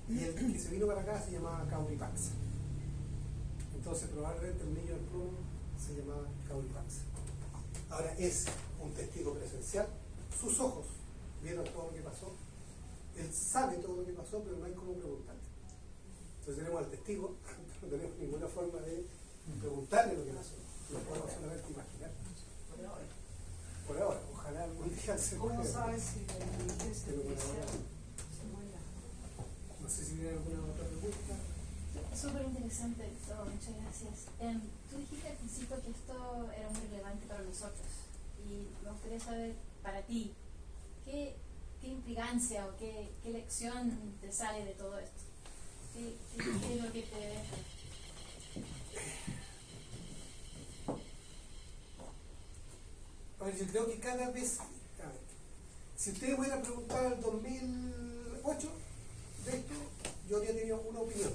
Y el que se vino para acá se llamaba Cauripax. Entonces probablemente el niño del plumo se llamaba Cauripax. Ahora es un testigo presencial, sus ojos vieron todo lo que pasó, él sabe todo lo que pasó, pero no hay cómo preguntarle. Entonces tenemos al testigo, no tenemos ninguna forma de preguntarle lo que pasó, lo podemos solamente imaginar. Por ahora, ojalá algún día se pueda. ¿Cómo sabes si la inteligencia Pero por artificial ahora, se muera? no sé si tiene alguna otra pregunta. Súper interesante todo, muchas gracias. Tú dijiste al principio que esto era muy relevante para nosotros y me gustaría saber, para ti, ¿qué implicancia o qué lección te sale de todo esto? ¿Qué es lo que te deja? A ver, yo creo que cada vez, a ver, si ustedes hubieran preguntado en 2008 de esto, yo habría tenido una opinión,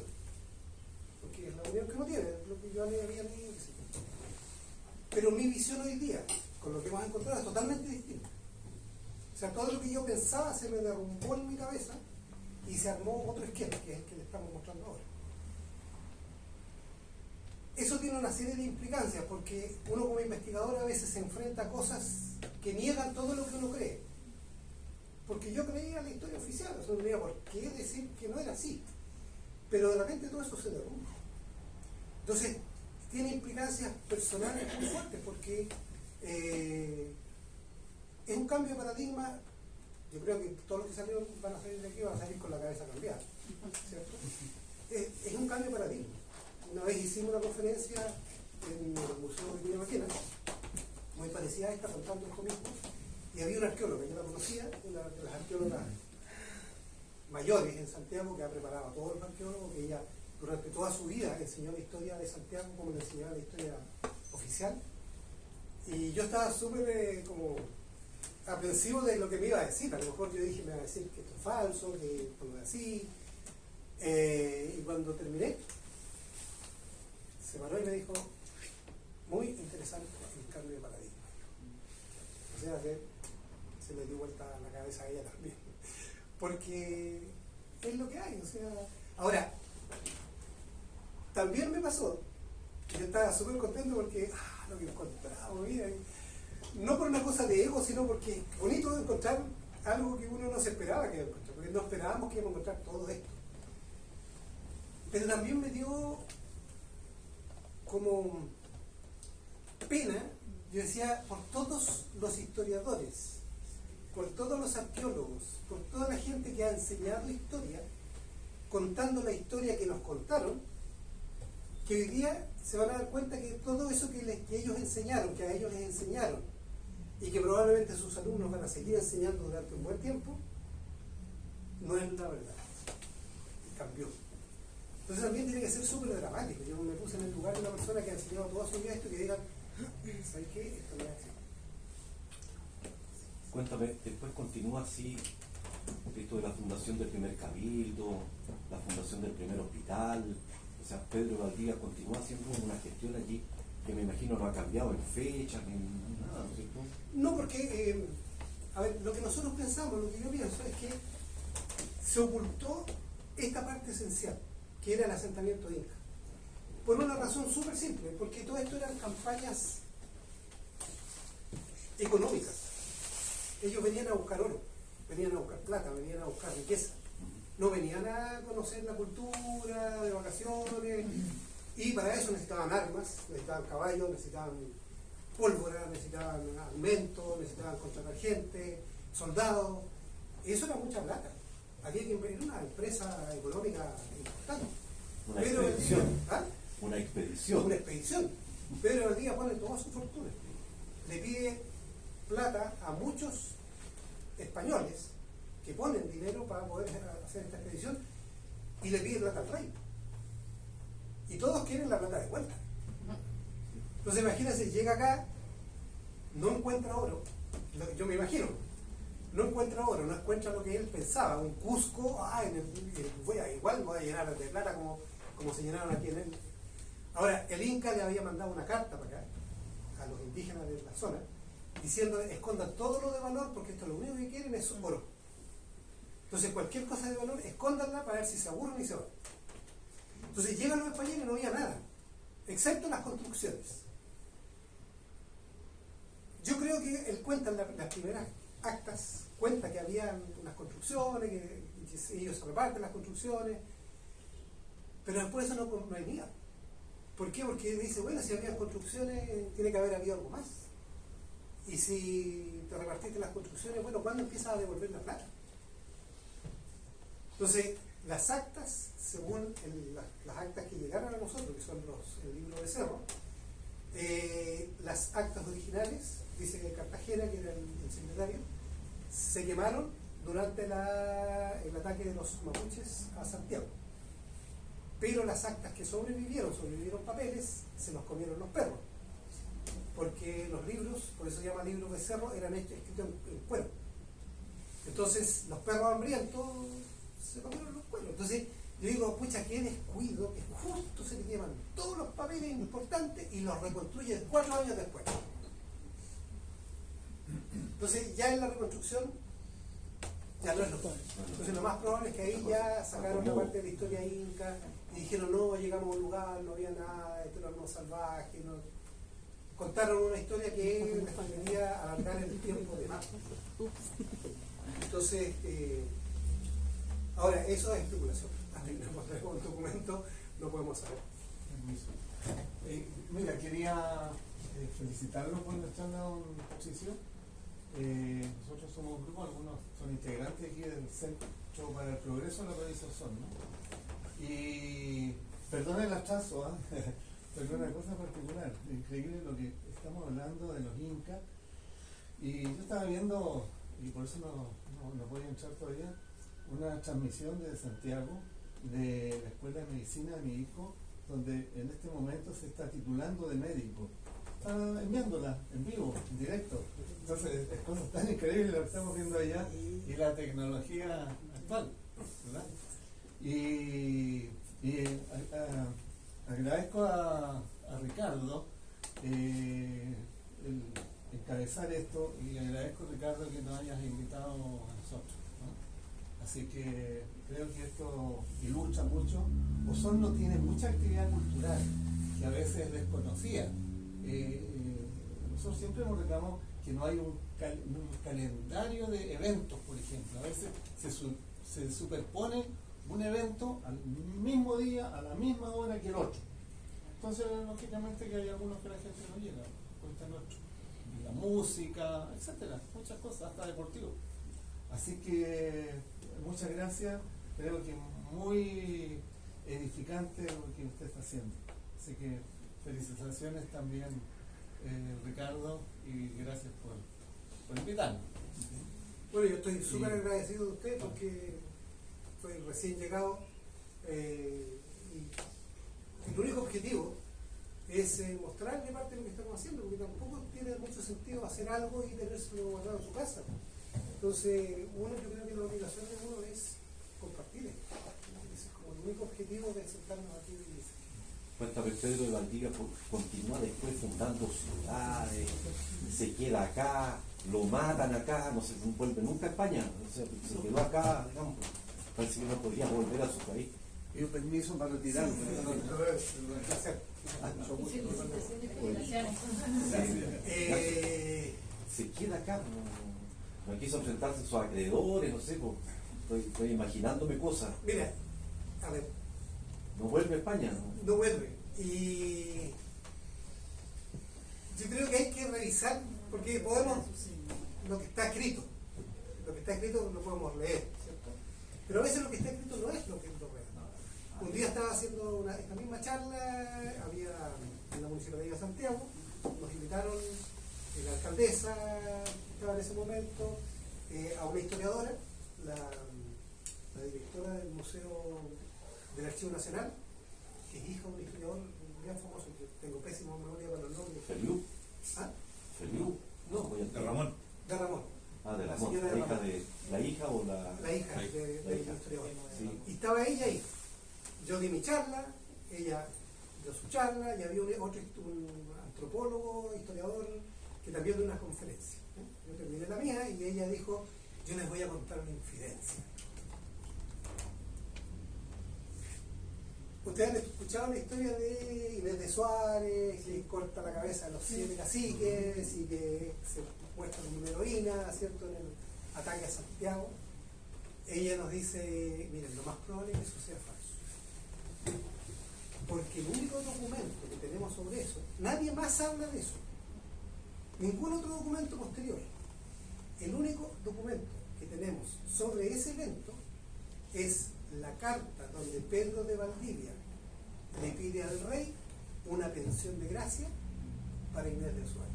porque es la opinión que uno tiene, lo que yo había leído, qué sé yo. Pero mi visión hoy día, con lo que hemos encontrado, es totalmente distinta. O sea, todo lo que yo pensaba se me derrumbó en mi cabeza y se armó otro esquema, que es el que le estamos mostrando ahora. Eso tiene una serie de implicancias, porque uno como investigador a veces se enfrenta a cosas que niegan todo lo que uno cree. Porque yo creía la historia oficial, o sea, no tenía por qué decir que no era así. Pero de repente todo eso se derrumba. Entonces, tiene implicancias personales muy fuertes, porque es un cambio de paradigma. Yo creo que todos los que salieron van a salir de aquí van a salir con la cabeza cambiada, ¿cierto? Es un cambio de paradigma. Una vez hicimos una conferencia en el Museo de Viña Maquena, muy parecida a esta, contando esto mismo, y había una arqueóloga, yo la conocía, una de las arqueólogas mayores en Santiago, que ha preparado a todos los arqueólogos, que ella durante toda su vida enseñó la historia de Santiago como le enseñaba la historia oficial, y yo estaba súper como aprensivo de lo que me iba a decir. A lo mejor yo dije, me va a decir que esto es falso, que esto no es así, y cuando terminé se paró y me dijo, muy interesante el cambio de paradigma. O sea que se le dio vuelta la cabeza a ella también, porque es lo que hay. O sea, ahora, también me pasó, yo estaba súper contento porque lo que encontramos, mira, no por una cosa de ego, sino porque es bonito encontrar algo que uno no se esperaba que encontrar, porque no esperábamos que íbamos a encontrar todo esto. Pero también me dio como pena, yo decía, por todos los historiadores, por todos los arqueólogos, por toda la gente que ha enseñado historia, contando la historia que nos contaron, que hoy día se van a dar cuenta que todo eso que ellos enseñaron, que a ellos les enseñaron, y que probablemente sus alumnos van a seguir enseñando durante un buen tiempo, no es la verdad. Cambió. Entonces también tiene que ser súper dramático. Yo me puse en el lugar de una persona que ha enseñado toda su vida esto y que diga, ¿sabes qué? Esto no es así. Cuéntame, después continúa así esto de la fundación del primer cabildo, la fundación del primer hospital. O sea, Pedro Valdivia continúa haciendo una gestión allí que me imagino no ha cambiado en fecha ni nada, ¿no es cierto? No, porque, a ver, lo que nosotros pensamos, lo que yo pienso es que se ocultó esta parte esencial, que era el asentamiento inca. Por una razón súper simple, porque todo esto eran campañas económicas. Ellos venían a buscar oro, venían a buscar plata, venían a buscar riqueza. No venían a conocer la cultura, de vacaciones, y para eso necesitaban armas, necesitaban caballos, necesitaban pólvora, necesitaban alimentos, necesitaban contratar gente, soldados. Eso era mucha plata. Había que era una empresa económica importante. Una pero expedición. ¿ah? Una expedición. Una expedición. Pedro Valdivia pone toda su fortuna. Le pide plata a muchos españoles que ponen dinero para poder hacer esta expedición y le pide plata al rey. Y todos quieren la plata de vuelta. Entonces imagínense, llega acá no encuentra oro, yo me imagino, no encuentra oro, no encuentra lo que él pensaba, un Cusco, igual voy a llenar de plata como se llenaron aquí en él. Ahora, el Inca le había mandado una carta para acá, a los indígenas de la zona, diciendo, escondan todo lo de valor, porque esto lo único que quieren es oro. Entonces, cualquier cosa de valor, escóndanla para ver si se aburren y se van. Entonces, llegan los españoles y no había nada, excepto las construcciones. Yo creo que él cuenta en las primeras actas, cuenta que había unas construcciones, que ellos se reparten las construcciones, pero después eso no venía. ¿Por qué? Porque dice, bueno, si había construcciones, tiene que haber habido algo más. Y si te repartiste las construcciones, bueno, ¿cuándo empiezas a devolver la plata? Entonces, las actas, según las actas que llegaron a nosotros, que son el libro de Cerro, las actas originales, dice que Cartagena, que era el secretario, se quemaron durante el ataque de los mapuches a Santiago. Pero las actas que sobrevivieron papeles, se los comieron los perros. Porque los libros, por eso se llama libros de Cerro, eran escritos en cuero. Entonces, los perros hambrientos se comieron los cueros. Entonces, yo digo, pucha, qué descuido, que justo se le queman todos los papeles importantes y los reconstruyen 4 años después. Entonces, ya en la reconstrucción, ya no es lo mismo. Entonces, lo más probable es que ahí ya sacaron la parte de la historia inca y dijeron, no, llegamos a un lugar, no había nada, esto era algo salvaje, no. Contaron una historia que les permitía alargar el tiempo de más. Entonces, ahora, eso es especulación. Hasta que no encontremos un documento, no podemos saber. Mira, quería felicitarlos por nuestra exposición. Nosotros somos un grupo, algunos son integrantes aquí del Centro para el Progreso de la Provincia de Osorno. Y perdona el atraso, pero una cosa particular, increíble lo que estamos hablando de los incas. Y yo estaba viendo, y por eso no voy a entrar todavía, una transmisión de Santiago de la Escuela de Medicina de mi hijo, donde en este momento se está titulando de médico. Está enviándola en vivo, en directo. Entonces, es cosas tan increíbles lo que estamos viendo allá y la tecnología actual, ¿verdad? Y agradezco a Ricardo el encabezar esto y agradezco, Ricardo, que nos hayas invitado a nosotros, ¿no? Así que creo que esto ilustra mucho. Osorno tiene mucha actividad cultural que a veces es desconocida. Nosotros siempre hemos reclamado que no hay un calendario de eventos, por ejemplo. A veces se superpone un evento al mismo día, a la misma hora que el otro. Entonces, lógicamente que hay algunos que la gente no llega, cuentan otros. La música, etcétera, muchas cosas, hasta deportivo. Así que muchas gracias, creo que muy edificante lo que usted está haciendo. Así que felicitaciones también, Ricardo, y gracias por invitarnos. Bueno, yo estoy súper agradecido de usted porque soy recién llegado y el único objetivo es mostrarle parte de lo que estamos haciendo, porque tampoco tiene mucho sentido hacer algo y tenérselo guardado en su casa. Entonces, yo creo que la obligación de uno es compartir esto. Ese es como el único objetivo de sentarnos aquí. Cuéntame, Pedro de Valdivia continúa después fundando ciudades, se queda acá, lo matan acá, no se vuelve nunca a España, o sea, se quedó acá, digamos, parece que no podría volver a su país. Pido permiso para retirarme. Se queda acá, no quiso enfrentarse a sus acreedores, no sé, estoy imaginándome cosas. Mira, a ver. No vuelve a España. No vuelve. Y yo creo que hay que revisar, porque podemos, lo que está escrito lo podemos leer, ¿cierto? Pero a veces lo que está escrito no es lo que es lo real. Un día estaba haciendo esta misma charla, había en la Municipalidad de Santiago, nos invitaron la alcaldesa, estaba en ese momento, a una historiadora, la directora del Museo del Archivo Nacional, que es hija de un historiador bien famoso, que tengo pésima memoria para los nombres. ¿Feliu? ¿Ah? ¿Feliu? No Yo di mi charla, ella dio su charla, y había un antropólogo, historiador, que también dio una conferencia. Yo terminé la mía y ella dijo, yo les voy a contar una infidencia. Ustedes han escuchado la historia de Inés de Suárez, que corta la cabeza a los 7 caciques y que se muestra como una heroína, ¿cierto?, en el ataque a Santiago. Ella nos dice, miren, lo más probable es que eso sea falso. Porque el único documento que tenemos sobre eso, nadie más habla de eso. Ningún otro documento posterior. El único documento que tenemos sobre ese evento es la carta donde Pedro de Valdivia le pide al rey una pensión de gracia para Inés de Suárez.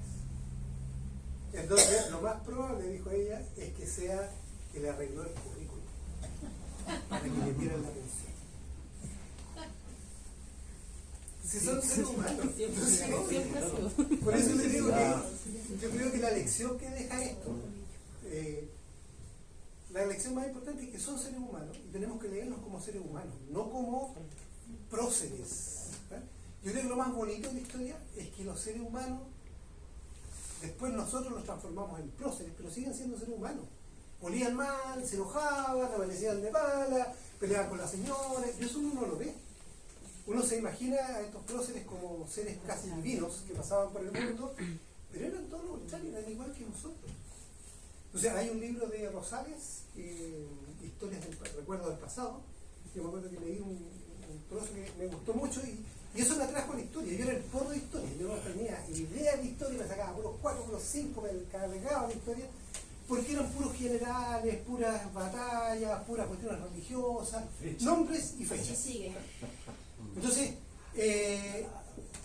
Entonces, lo más probable, dijo ella, es que sea que le arregló el currículum para que le dieran la pensión. Si son seres humanos. Por eso le digo que yo creo que la lección que deja esto, la lección más importante es que son seres humanos y tenemos que leerlos como seres humanos, no como próceres. Yo creo que lo más bonito de la historia es que los seres humanos, después nosotros los transformamos en próceres, pero siguen siendo seres humanos. Olían mal, se enojaban, amanecían de mala, peleaban con las señoras, y eso uno no lo ve. Uno se imagina a estos próceres como seres casi divinos que pasaban por el mundo, pero eran todo lo contrario, eran igual que nosotros. O sea, hay un libro de Rosales, Historias del Recuerdo del Pasado. Yo me acuerdo que leí un trozo que me gustó mucho y eso me atrajo a la historia. Yo era el porro de historia, yo no tenía idea de historia, me sacaba puros 4, puros 5, me cargaba la historia, porque eran puros generales, puras batallas, puras cuestiones religiosas, nombres y fechas. Sigue. Entonces,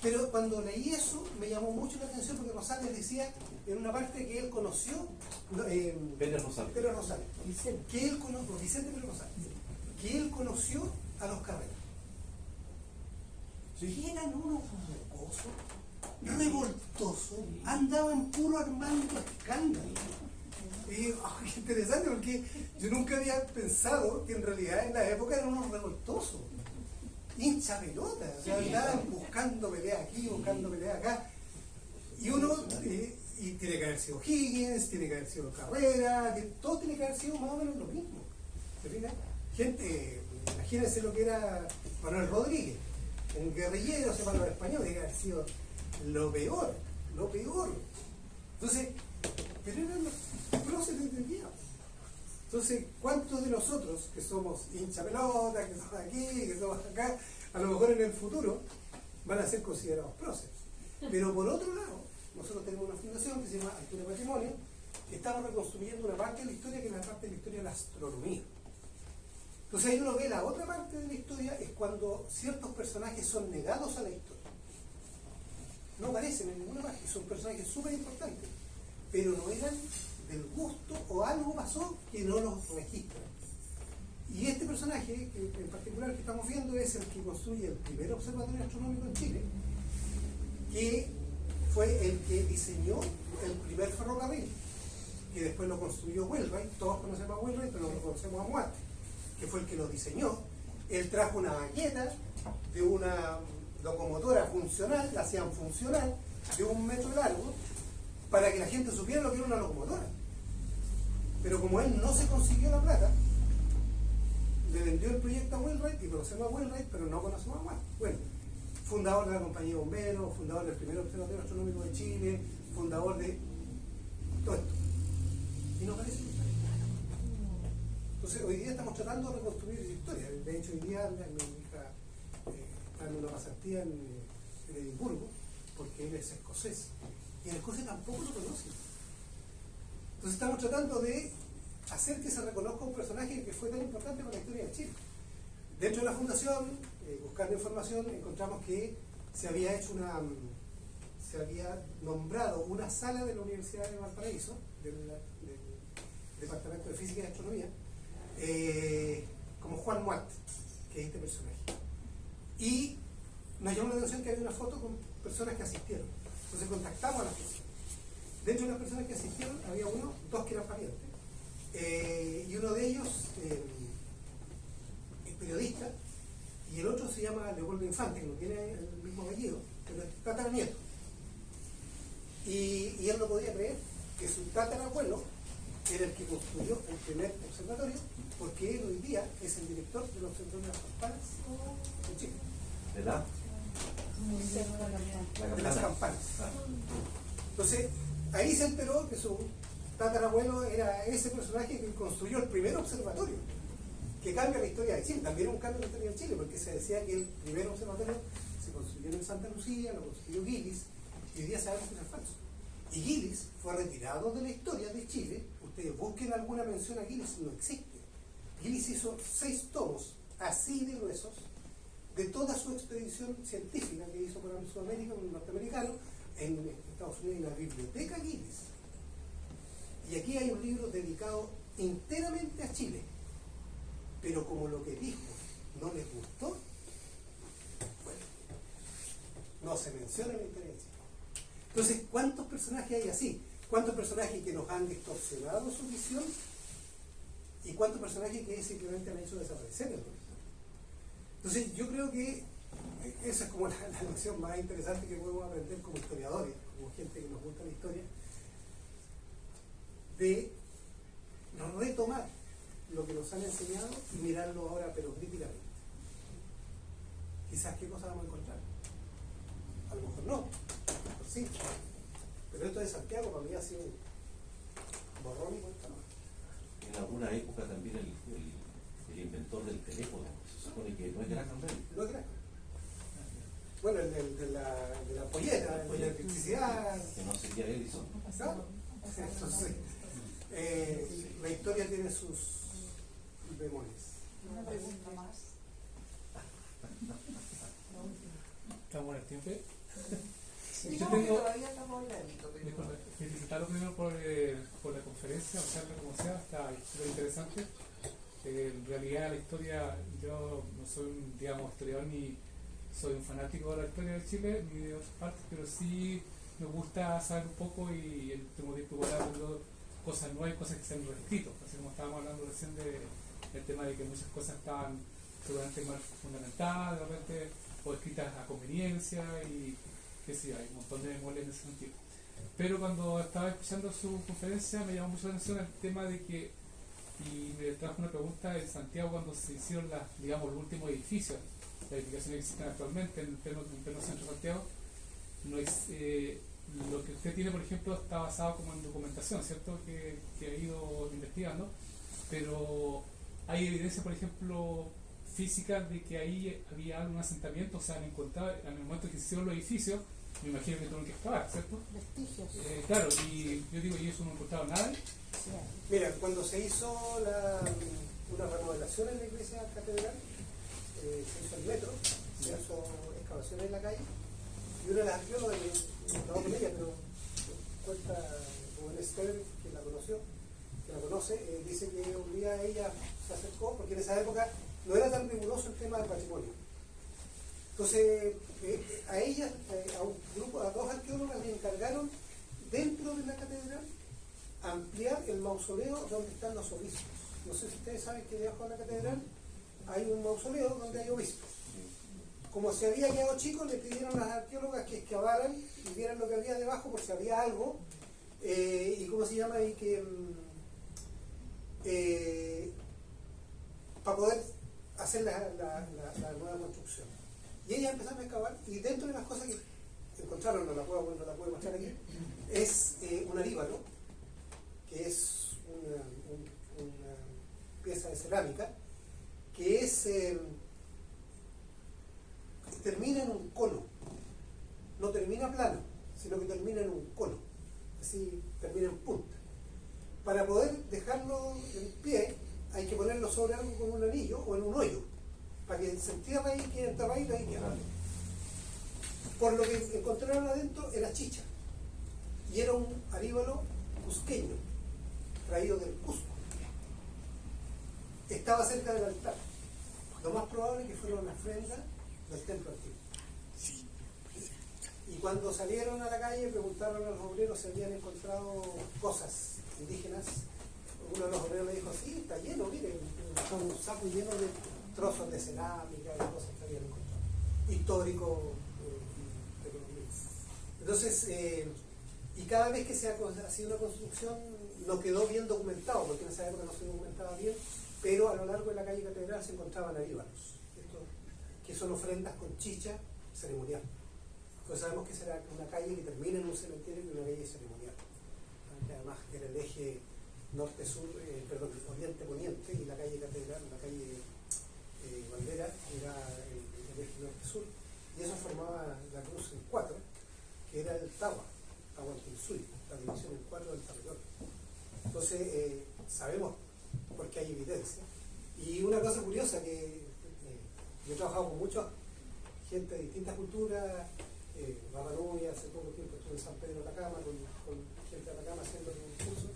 pero cuando leí eso me llamó mucho la atención porque Rosales decía en una parte que él conoció Pedro Rosales. Que él conoció, Vicente Pedro Rosales, que él conoció a los Carreras. Y eran unos mocosos, revoltosos, andaban puro armando escándalo. Y qué interesante, porque yo nunca había pensado que en realidad en la época eran unos revoltosos, hincha pelota, o sea, andaban buscando pelea aquí, buscando pelea acá. Y uno, y tiene que haber sido Higgins, tiene que haber sido Carrera, todo tiene que haber sido más o menos lo mismo. ¿Se fijan? Gente, imagínense lo que era Manuel Rodríguez, un guerrillero, se llama español, tiene que haber sido lo peor, lo peor. Entonces, pero eran los próceres del día. Entonces, ¿cuántos de nosotros que somos hincha pelota, que somos aquí, que somos acá, a lo mejor en el futuro van a ser considerados próceres? Pero por otro lado, nosotros tenemos una fundación que se llama Altura y Patrimonio, que estamos reconstruyendo una parte de la historia que es la parte de la historia de la astronomía. Entonces ahí uno ve la otra parte de la historia, es cuando ciertos personajes son negados a la historia. No aparecen en ninguna parte, son personajes súper importantes, pero no eran del gusto o algo pasó que no los registran. Y este personaje, que en particular que estamos viendo, es el que construye el primer observatorio astronómico en Chile, que fue el que diseñó el primer ferrocarril, que después lo construyó Wheelwright. Todos conocemos a Wheelwright, pero no lo conocemos a Muarte, que fue el que lo diseñó. Él trajo una maqueta de una locomotora funcional, la hacían funcional, de 1 metro largo, para que la gente supiera lo que era una locomotora. Pero como él no se consiguió la plata, le vendió el proyecto a Wheelwright, y conocemos a Wheelwright, pero no conocemos a Muarte. Bueno, fundador de la compañía de bomberos, fundador del primer observatorio astronómico de Chile, fundador de todo esto. Y no parece que está bien. Entonces, hoy día estamos tratando de reconstruir esa historia. De hecho, hoy día mi hija está en una pasantía en Edimburgo, porque él es escocés. Y en Escocia tampoco lo conocen. Entonces, estamos tratando de hacer que se reconozca un personaje que fue tan importante para la historia de Chile. Dentro de la fundación, buscando información, encontramos que se había nombrado una sala de la Universidad de Valparaíso, del Departamento de Física y Astronomía, como Juan Muarte, que es este personaje. Y nos llamó la atención que había una foto con personas que asistieron. Entonces contactamos a las personas. Dentro de las personas que asistieron había dos que eran parientes, y uno de ellos, periodista, y el otro se llama Leopoldo Infante, que no tiene el mismo apellido, pero es tataranieto. Y él no podía creer que su tatarabuelo era el que construyó el primer observatorio, porque él hoy día es el director del Observatorio de las Campanas en Chile. ¿Verdad? La De las campana. campanas. Ah. Entonces, ahí se enteró que su tatarabuelo era ese personaje que construyó el primer observatorio, que cambia la historia de Chile. También un cambio en la historia de Chile, porque se decía que el primer observatorio se construyó en Santa Lucía, lo construyó Gillis, y hoy día sabemos que eso es falso. Y Gillis fue retirado de la historia de Chile. Ustedes busquen alguna mención a Gillis, no existe. Gillis hizo 6 tomos así de gruesos de toda su expedición científica que hizo por Sudamérica, con el norteamericano. En Estados Unidos hay una biblioteca Gillis. Y aquí hay un libro dedicado enteramente a Chile. Pero como lo que dijo no les gustó, bueno, no se menciona en la historia de Chile. Entonces, ¿cuántos personajes hay así? ¿Cuántos personajes que nos han distorsionado su visión? ¿Y cuántos personajes que simplemente han hecho desaparecer el origen? Entonces, yo creo que esa es como la lección más interesante que podemos aprender como historiadores, como gente que nos gusta la historia, de retomar lo que nos han enseñado y mirarlo ahora, pero críticamente. Quizás qué cosas vamos a encontrar. A lo mejor no, a lo mejor sí. Pero esto de Santiago para mí ha sido un borrón y cuenta nueva. En alguna época también el inventor del teléfono, se supone que no es Graham Bell. No es grave. Bueno, el de la pollera, de la electricidad. Que no sería Edison. ¿No? Entonces, la historia tiene sus bemoles. Una pregunta más. Estamos en el tiempo. Yo Digamos que tengo, todavía estamos lento, pero disculpe, felicitarlo primero por la conferencia, o sea, como sea, está súper interesante. En realidad la historia, yo no soy un, digamos, historiador ni soy un fanático de la historia de Chile ni de otras partes, pero sí me gusta saber un poco y el último tiempo igual aprendido cosas nuevas y cosas que se han reescrito, así como estábamos hablando recién del tema de que muchas cosas estaban seguramente mal fundamentadas, de repente, o escritas a conveniencia y que sí, hay un montón de memorias en ese sentido. Pero cuando estaba escuchando su conferencia me llamó mucho la atención el tema de que, y me trajo una pregunta en Santiago cuando se hicieron digamos, los últimos edificios, las edificaciones que existen actualmente en pleno centro de Santiago, no es, lo que usted tiene, por ejemplo, está basado como en documentación, ¿cierto? Que ha ido investigando, pero hay evidencia, por ejemplo, física de que ahí había algún asentamiento, o sea, han encontrado, en el momento que se hicieron los edificios, me imagino que tuvieron que excavar, ¿cierto? Vestigios. Claro, y yo digo, ¿y eso no encontraron nada? Mira, cuando se hizo una remodelación en la iglesia catedral, se hizo el metro, se hizo excavaciones en la calle, y una de las arqueólogas, no estaba con ella, pero cuenta como el Esther, que la conoció, que la conoce, dice que un día ella se acercó, porque en esa época no era tan riguroso el tema del patrimonio. Entonces, a ella, a un grupo, a 2 arqueólogas le encargaron dentro de la catedral ampliar el mausoleo donde están los obispos. No sé si ustedes saben que debajo de la catedral hay un mausoleo donde hay obispos. Como se había quedado chico, le pidieron a las arqueólogas que excavaran y vieran lo que había debajo por si había algo, y cómo se llama, y que para poder hacer la nueva construcción. Y ellas empezaron a excavar, y dentro de las cosas que encontraron, no la puedo mostrar aquí, es un aríbalo, que es una pieza de cerámica, que es termina en un cono, no termina plano, sino que termina en un cono, así termina en punta. Para poder dejarlo en pie hay que ponerlo sobre algo como un anillo o en un hoyo, para que se entierre ahí, quede enterradito ahí queda. Por lo que encontraron adentro era chicha, y era un aríbalo cusqueño, traído del Cusco. Estaba cerca del altar. Lo más probable es que fuera una ofrenda del templo antiguo. Y cuando salieron a la calle preguntaron a los obreros si habían encontrado cosas indígenas. Uno de los obreros le dijo, sí, está lleno, miren, un saco lleno de trozos de cerámica y cosas que habían encontrado, históricos. Entonces, y cada vez que se ha sido una construcción no quedó bien documentado, porque en esa época no se documentaba bien, pero a lo largo de la calle Catedral se encontraban avíbalos, que son ofrendas con chicha ceremonial. Entonces sabemos que será una calle que termina en un cementerio y una calle ceremonial. Que además era el eje norte-sur, oriente-poniente, y la calle Catedral, la calle Bandera, era el eje norte-sur, y eso formaba la cruz en 4, que era el Tahuantinsuyo, la división en 4 del territorio. Entonces, sabemos porque hay evidencia. Y una cosa curiosa, que yo he trabajado con mucha gente de distintas culturas, Rapanui, hace poco tiempo estuve en San Pedro de Atacama con gente de Atacama haciendo un curso,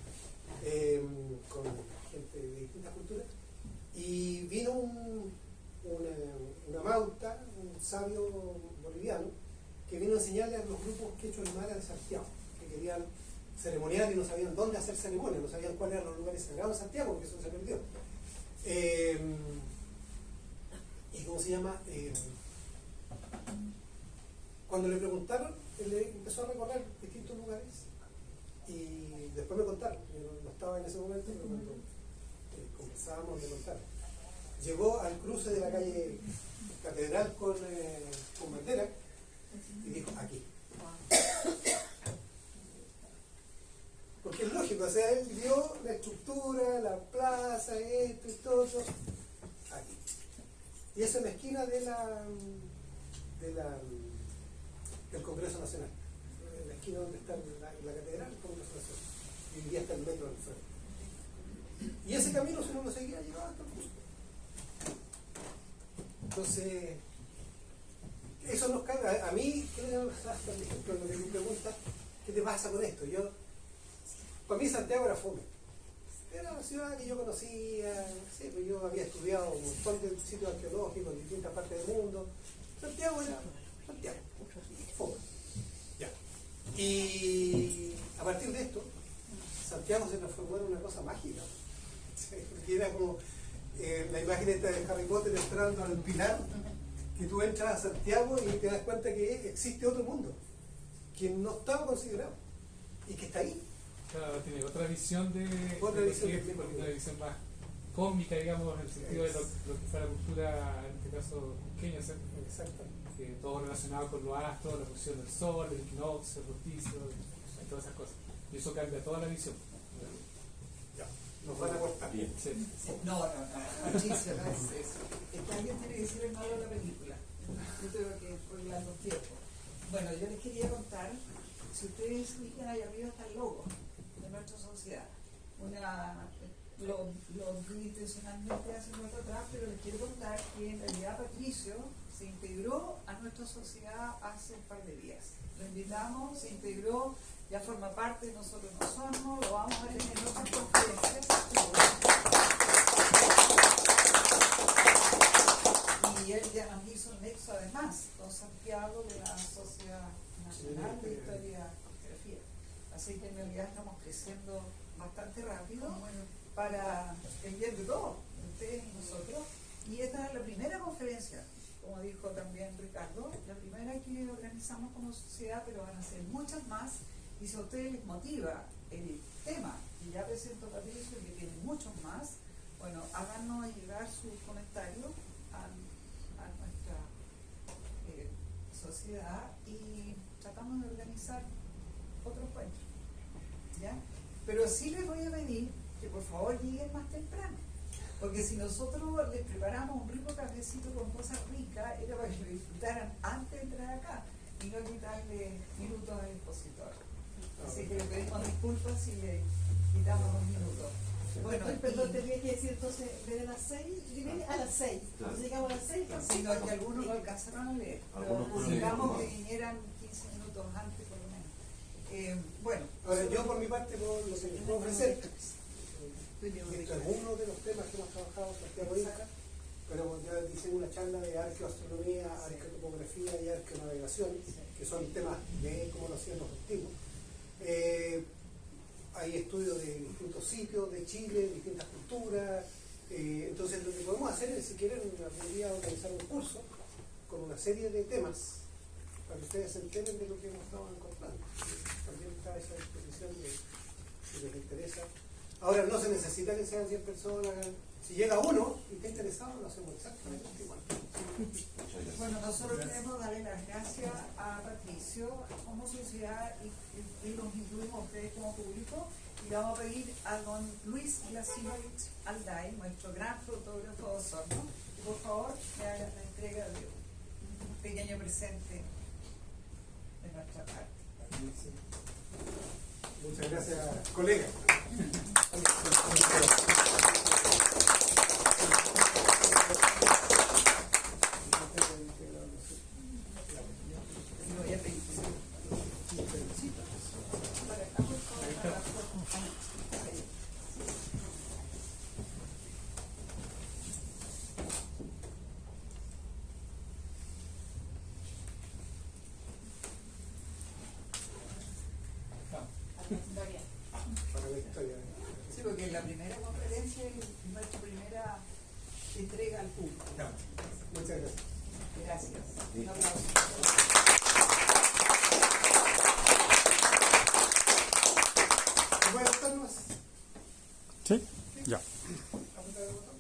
con gente de distintas culturas, y vino una mauta, un sabio boliviano, que vino a enseñarle a los grupos quechua aymara de Santiago, que querían ceremoniar y no sabían dónde hacer ceremonia, no sabían cuáles eran los lugares sagrados de Santiago, porque eso se perdió. ¿Y cómo se llama? Cuando le preguntaron, él empezó a recorrer distintos lugares y después me contaron. Yo no estaba en ese momento, pero cuando conversábamos me contaron. Llegó al cruce de la calle Catedral con Bandera y dijo: aquí. Porque es lógico, o sea, él vio la estructura, la plaza, esto y todo eso, aquí. Y eso en la esquina del Congreso Nacional, en la esquina donde está la catedral, el Congreso Nacional, y vivía hasta el metro del frente. Y ese camino, si uno lo seguía, llegaba hasta el Cusco. Entonces, eso nos cae. A mí, por ejemplo, lo que me pregunta, ¿qué te pasa con esto? Para mí Santiago era fome. Era una ciudad que yo conocía, sí, pues yo había estudiado un montón de sitios arqueológicos en distintas partes del mundo. Santiago era Santiago, fome. Ya. Y a partir de esto, Santiago se transformó en una cosa mágica. Porque era como la imagen esta de Harry Potter entrando al pilar, que tú entras a Santiago y te das cuenta que existe otro mundo, que no estaba considerado y que está ahí. Claro, tiene otra visión de Otra visión, porque una visión más cósmica, digamos, en el sentido de lo que fue la cultura, en este caso cusqueña, ¿cierto? Exacto. Todo relacionado con los astros, la posición del sol, el equinoccio, el solsticio, y todas esas cosas. Y eso cambia toda la visión. Ya, nos van a cortar. Bien. Sí. No, Patricia, no es eso. Es que alguien tiene que decir el malo de la película. Yo creo que por los tiempos. Bueno, yo les quería contar, si ustedes se fijan ahí arriba está el logo de nuestra sociedad. Lo vi intencionalmente hace un rato atrás, pero les quiero contar que en realidad Patricio se integró a nuestra sociedad hace un par de días. Lo invitamos, se integró, ya forma parte de Nosotros No Somos, lo vamos a ver en otras conferencias. Y él ya nos hizo un nexo además con Santiago de la Sociedad Nacional de Historia y Geografía. Así que en realidad estamos creciendo bastante rápido para el bien de todos, ustedes y nosotros. Y esta es la primera conferencia, como dijo también Ricardo, la primera que organizamos como sociedad, pero van a ser muchas más. Y si a ustedes les motiva el tema, y ya presento a Patricio, que tiene muchos más, bueno, háganos llegar sus comentarios a nuestra sociedad y tratamos de organizar otro encuentro, ¿ya? Pero sí les voy a pedir que por favor lleguen más temprano, porque si nosotros les preparamos un rico cafecito con cosas ricas, era para que lo disfrutaran antes de entrar acá y no quitarle minutos al expositor. Así que le pedimos disculpas si le quitamos unos minutos. Bueno, perdón, tenía que decir entonces, desde las 6, viene a las 6. Claro. Llegamos a las 6. sino que algunos lo alcanzaron a leer, pero Algunos pueden digamos leer que más. vinieran 15 minutos antes por lo menos. Bueno, Ahora, yo por mi parte, por lo que les puedo ofrecer, esto es uno de los temas que hemos trabajado Santiago Inca, pero ya diseñé una charla de arqueoastronomía, arqueotopografía y arqueonavegación, que son temas de cómo lo hacían los antiguos. Hay estudios de distintos sitios de Chile, distintas culturas, Entonces lo que podemos hacer es, si quieren, algún día organizar un curso con una serie de temas para que ustedes se enteren de lo que hemos estado encontrando. También está esa disposición de si les interesa. Ahora no se necesita que sean 100 personas. Si llega uno y está interesado, lo hacemos exactamente igual. Bueno, nosotros queremos darle las gracias a Patricio como sociedad y los incluimos a ustedes como público, y le vamos a pedir a don Luis Lasinovich Alday, nuestro gran fotógrafo de Osorno, que por favor me haga la entrega de un pequeño presente de nuestra parte. Muchas gracias, colega. Voy a pedir para acá, por favor, para la foto. Ahí. Gloria. Para la historia. Sí, porque es la primera conferencia y nuestra primera entrega al público. Muchas gracias. Gracias. Un aplauso. ¿Puede estar más? Sí, ya. ¿Apuntar el botón?